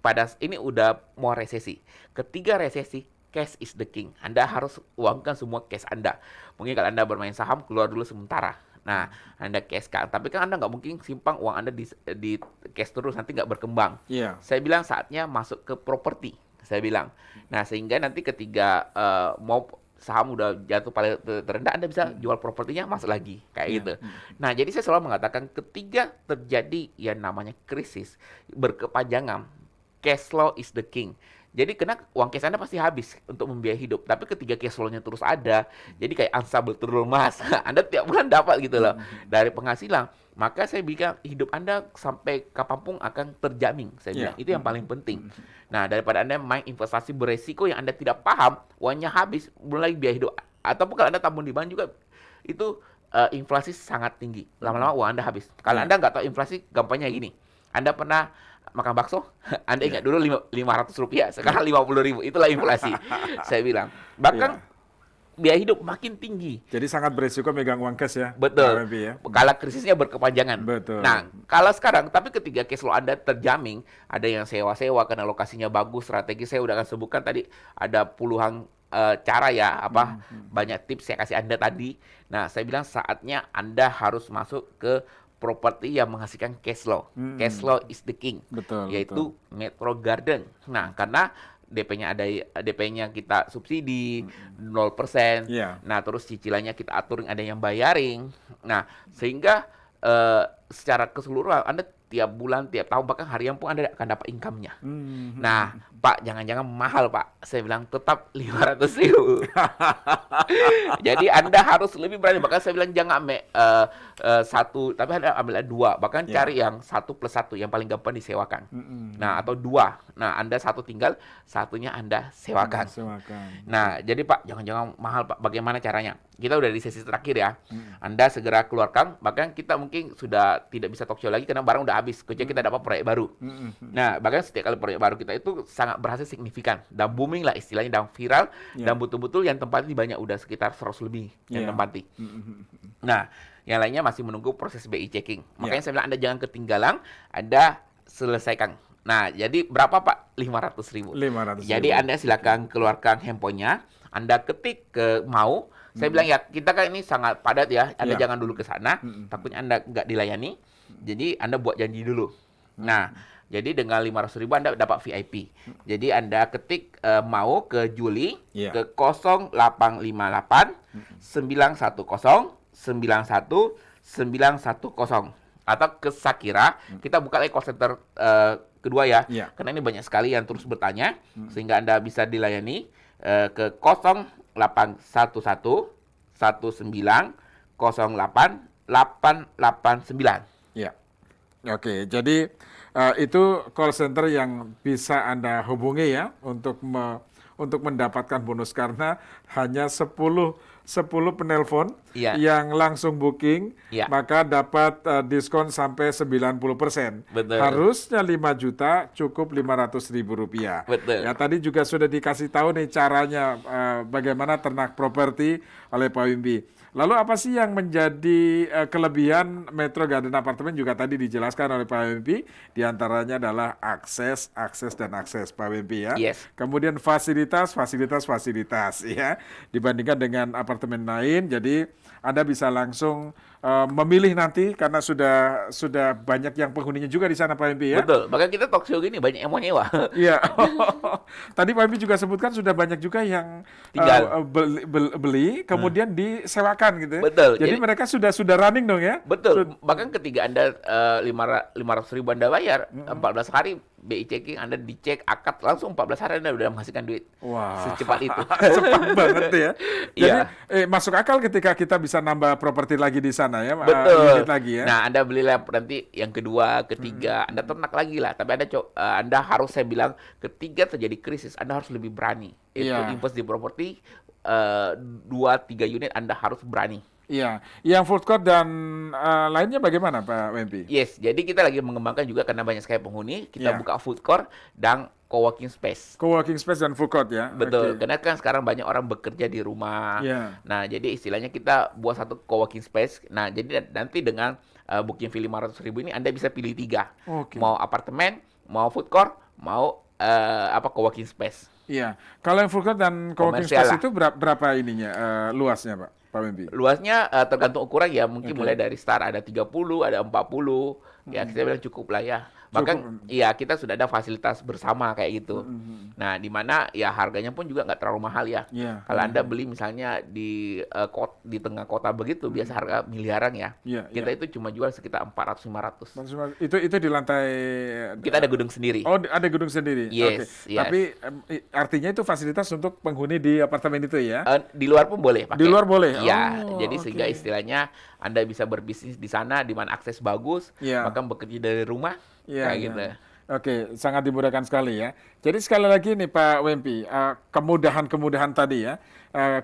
pada ini udah mau resesi. Ketiga resesi, cash is the king. Anda harus uangkan semua cash Anda. Mungkin kalau Anda bermain saham, keluar dulu sementara. Nah, Anda cash kan. Tapi kan Anda nggak mungkin simpang uang Anda di cash terus, nanti nggak berkembang. Saya bilang saatnya masuk ke properti. Saya bilang. Nah, sehingga nanti ketika mau saham udah jatuh paling terendah, Anda bisa jual propertinya, masuk lagi kayak gitu. Nah, jadi saya selalu mengatakan ketika terjadi yang namanya krisis berkepanjangan, cash flow is the king. Jadi kena uang cash Anda pasti habis untuk membiayai hidup. Tapi ketika cash flow-nya terus ada, jadi kayak angsa betul Mas, Anda tiap bulan dapat gitu loh dari penghasilan. Maka saya bilang hidup Anda sampai kapanpun akan terjamin. Saya bilang itu yang paling penting. Nah, daripada Anda main investasi beresiko yang Anda tidak paham, uangnya habis, belum lagi biaya hidup. Ataupun kalau Anda tabung di bank juga, itu inflasi sangat tinggi. Lama-lama uang Anda habis. Kalau Anda nggak tahu inflasi, gampangnya gini. Anda pernah makan bakso? Anda ingat dulu Rp500, sekarang Rp50.000. Itulah inflasi. Saya bilang. Bahkan biaya hidup makin tinggi. Jadi sangat berisiko megang uang cash ya. Betul. Ya? Kalau krisisnya berkepanjangan. Betul. Nah, kalau sekarang, tapi ketika cash flow Anda terjamin, ada yang sewa-sewa karena lokasinya bagus, strategi saya udah akan sebutkan tadi, ada puluhan cara ya, banyak tips saya kasih Anda tadi. Nah, saya bilang saatnya Anda harus masuk ke properti yang menghasilkan cash flow. Cash flow is the king. Betul. Yaitu Metro Garden. Nah, karena DP-nya kita subsidi 0%. Nah, terus cicilannya kita aturin, ada yang bayarin. Nah, sehingga secara keseluruhan Anda tiap bulan, tiap tahun, bahkan harian pun Anda akan dapat income-nya. Nah, Pak, jangan-jangan mahal, Pak. Saya bilang tetap 500.000. Jadi Anda harus lebih berani. Bahkan saya bilang jangan ambil satu, tapi Anda ambil dua. Bahkan cari yang 1+1, yang paling gampang disewakan. Nah, atau 2. Nah, Anda satu tinggal, satunya Anda sewakan. Nah, jadi Pak, jangan-jangan mahal, Pak. Bagaimana caranya? Kita udah di sesi terakhir ya. Anda segera keluarkan. Bahkan kita mungkin sudah tidak bisa talk show lagi karena barang udah habis. Kecuali kita dapat proyek baru. Nah, bahkan setiap kali proyek baru kita itu sangat berhasil signifikan. Dan booming lah istilahnya, dan viral. Dan betul-betul yang tempati banyak, udah sekitar 100 lebih yang tempati. Nah, yang lainnya masih menunggu proses BI checking. Makanya saya bilang Anda jangan ketinggalan, Anda selesaikan. Nah, jadi berapa Pak? 500.000. Jadi Anda silakan keluarkan handphonenya, Anda ketik ke mau. Saya bilang ya, kita kan ini sangat padat ya. Anda jangan dulu ke sana, takutnya Anda nggak dilayani. Jadi Anda buat janji dulu. Nah, jadi dengan 500.000 Anda dapat VIP. Jadi Anda ketik mau ke Juli ke 0858 910 91910 atau ke Sakira. Kita buka lagi call center kedua ya. Karena ini banyak sekali yang terus bertanya sehingga Anda bisa dilayani ke 0811 19 08 889. Oke, jadi itu call center yang bisa Anda hubungi ya untuk mendapatkan bonus, karena hanya 10 penelpon yang langsung booking, maka dapat diskon sampai 90%. Harusnya 5 juta, cukup Rp500.000. Ya, tadi juga sudah dikasih tahu nih caranya bagaimana ternak properti oleh Pak Wimbi. Lalu apa sih yang menjadi kelebihan Metro Garden Apartemen juga tadi dijelaskan oleh Pak Wempi, diantaranya adalah akses dan akses Pak Wempi ya. Yes. Kemudian fasilitas ya, dibandingkan dengan apartemen lain. Jadi Anda bisa langsung memilih nanti karena sudah banyak yang penghuninya juga di sana Pak Wempi ya. Betul. Bahkan kita talk show gini banyak yang mau nyewa. Iya. Tadi Pak Wempi juga sebutkan sudah banyak juga yang Tinggal. beli kemudian disewakan gitu ya. Betul. Jadi mereka sudah running dong ya. Betul. Bahkan ketika Anda 500.000 Anda bayar, 14 hari BI checking, Anda dicek akad langsung 14 hari Anda udah menghasilkan duit. Wah. Secepat itu. Cepat banget ya. Jadi Iya. masuk akal ketika kita bisa nambah properti lagi di sana ya. Betul. Unit lagi ya. Nah, Anda beli nanti yang kedua, ketiga, Anda ternak lagi lah. Tapi Anda harus, saya bilang, ketika terjadi krisis, Anda harus lebih berani. Itu Iya. invest di properti 2-3 unit Anda harus berani. Iya. Yang food court dan lainnya bagaimana Pak Wempi? Yes, jadi kita lagi mengembangkan juga karena banyak sekali penghuni, kita Iya. buka food court dan co-working space. Co-working space dan food court ya. Betul, Oke. karena kan sekarang banyak orang bekerja di rumah. Iya. Nah, jadi istilahnya kita buat satu co-working space. Nah, jadi nanti dengan booking fee 500.000 ini Anda bisa pilih 3. Oke. Mau apartemen, mau food court, mau co-working space. Iya. Kalau yang food court dan co-working Komersial space lah. itu berapa ininya luasnya Pak Wempi? Luasnya tergantung ukuran ya, mungkin Oke. mulai dari start ada 30, ada 40. Ya, kita bilang cukup lah ya. Bahkan iya kita sudah ada fasilitas bersama kayak gitu. Nah, di mana ya harganya pun juga nggak terlalu mahal ya. Iya. Kalau Anda beli misalnya di tengah kota begitu biasa harga miliaran ya. Iya, Kita itu cuma jual sekitar 400-500. Maksudnya itu di lantai. Kita ada gedung sendiri. Oh, ada gedung sendiri. Yes, Oke. yes. Tapi artinya itu fasilitas untuk penghuni di apartemen itu ya? Di luar pun boleh pakai. Di luar boleh? Iya, Oh, jadi oke. sehingga istilahnya Anda bisa berbisnis di sana di mana akses bagus, Iya. bahkan bekerja dari rumah, Iya, kayak iya. gitu. Oke, sangat dimudahkan sekali ya. Jadi sekali lagi nih Pak Wempi, kemudahan-kemudahan tadi ya,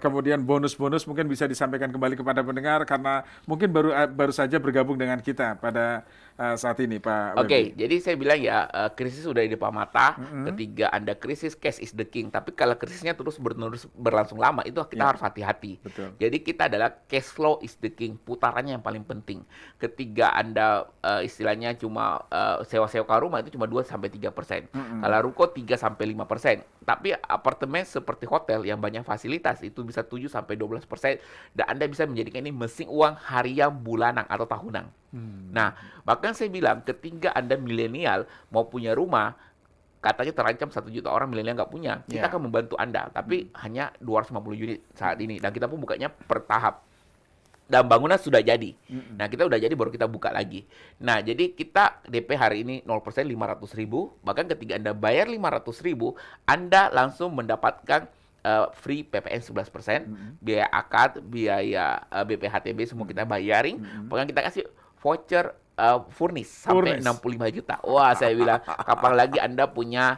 kemudian bonus-bonus mungkin bisa disampaikan kembali kepada pendengar karena mungkin baru saja bergabung dengan kita pada saat ini Pak Oke, Wempi. jadi saya bilang ya, krisis sudah di depan mata. Ketika Anda krisis, cash is the king. Tapi kalau krisisnya terus berlangsung lama, itu kita Ya. harus hati-hati. Betul. Jadi kita adalah cash flow is the king. Putarannya yang paling penting. Ketika Anda istilahnya cuma sewa-sewa rumah, itu cuma 2-3%. Kalau ruko 3-5%. Tapi apartemen seperti hotel yang banyak fasilitas, itu bisa 7-12%. Dan Anda bisa menjadikan ini mesin uang harian, bulanan, atau tahunan. Nah, bahkan saya bilang ketika Anda milenial mau punya rumah, katanya terancam 1 juta orang milenial nggak punya. Kita Ya. akan membantu Anda, tapi hanya 250 unit saat ini. Dan kita pun bukanya per tahap. Dan bangunan sudah jadi. Nah, kita udah jadi baru kita buka lagi. Nah, jadi kita DP hari ini 0% 500.000. Bahkan ketika Anda bayar 500.000, Anda langsung mendapatkan free PPN 11%, biaya akad, biaya BPHTB semua kita bayarin. Bahkan kita kasih voucher furnis sampai Furnis. 65 juta. Wah, saya bilang, kapan lagi Anda punya,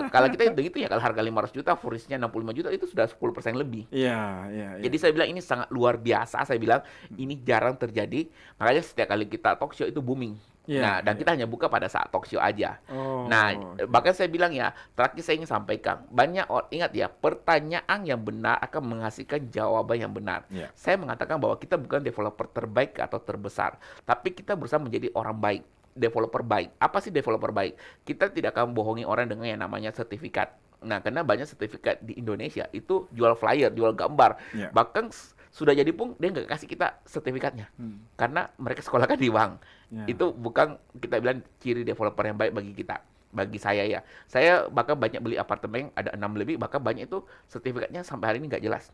kalau kita begitu ya, kalau harga 500 juta, furnisnya 65 juta, itu sudah 10% lebih. Iya, iya, iya. Jadi saya bilang ini sangat luar biasa, saya bilang ini jarang terjadi. Makanya setiap kali kita talk show itu booming. Iya, Nah, dan iya. kita hanya buka pada saat talk show aja. Oh, Nah, oke. bahkan saya bilang ya, terakhir saya ingin sampaikan, banyak orang ingat ya, pertanyaan yang benar akan menghasilkan jawaban yang benar. Iya. Saya mengatakan bahwa kita bukan developer terbaik atau terbesar, tapi kita berusaha menjadi orang baik, developer baik. Apa sih developer baik? Kita tidak akan bohongi orang dengan yang namanya sertifikat. Nah, karena banyak sertifikat di Indonesia itu jual flyer, jual gambar. Iya. Bahkan sudah jadi pun dia nggak kasih kita sertifikatnya. Karena mereka sekolahkan di bank. Ya. Itu bukan kita bilang ciri developer yang baik bagi kita. Bagi saya ya. Saya bahkan banyak beli apartemen, ada 6 lebih, bahkan banyak itu sertifikatnya sampai hari ini nggak jelas.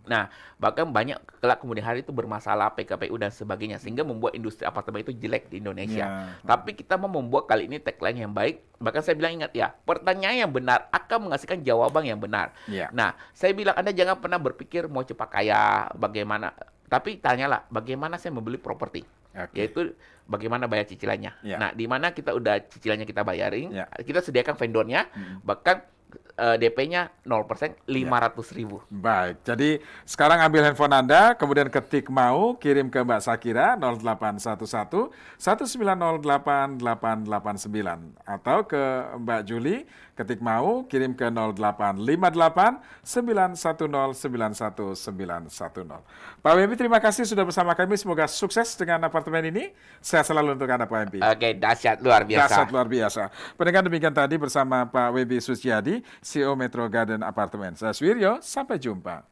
Nah, bahkan banyak kelak kemudian hari itu bermasalah PKPU dan sebagainya sehingga membuat industri apartemen itu jelek di Indonesia. Ya. Tapi kita mau membuat kali ini tagline yang baik. Bahkan saya bilang ingat ya, pertanyaan yang benar akan menghasilkan jawaban yang benar. Ya. Nah, saya bilang Anda jangan pernah berpikir mau cepat kaya, bagaimana. Tapi tanyalah, bagaimana saya membeli properti? Oke. Yaitu bagaimana bayar cicilannya. Ya. Nah, di mana kita udah cicilannya kita bayarin, Ya. kita sediakan vendornya, bahkan DP-nya 0%, 500.000. Baik, jadi sekarang ambil handphone Anda, kemudian ketik mau, kirim ke Mbak Sakira 0811 1908 889 atau ke Mbak Juli, ketik mau, kirim ke 0858 910 91910. Pak Wempi, terima kasih sudah bersama kami. Semoga sukses dengan apartemen ini. Sehat selalu untuk Anda, Pak Wempi. Oke, dahsyat luar biasa. Dahsyat luar biasa. Pendengar, demikian tadi bersama Pak Wempi Suciadi, CEO Metro Garden Apartemen. Saya Suwiryo, sampai jumpa.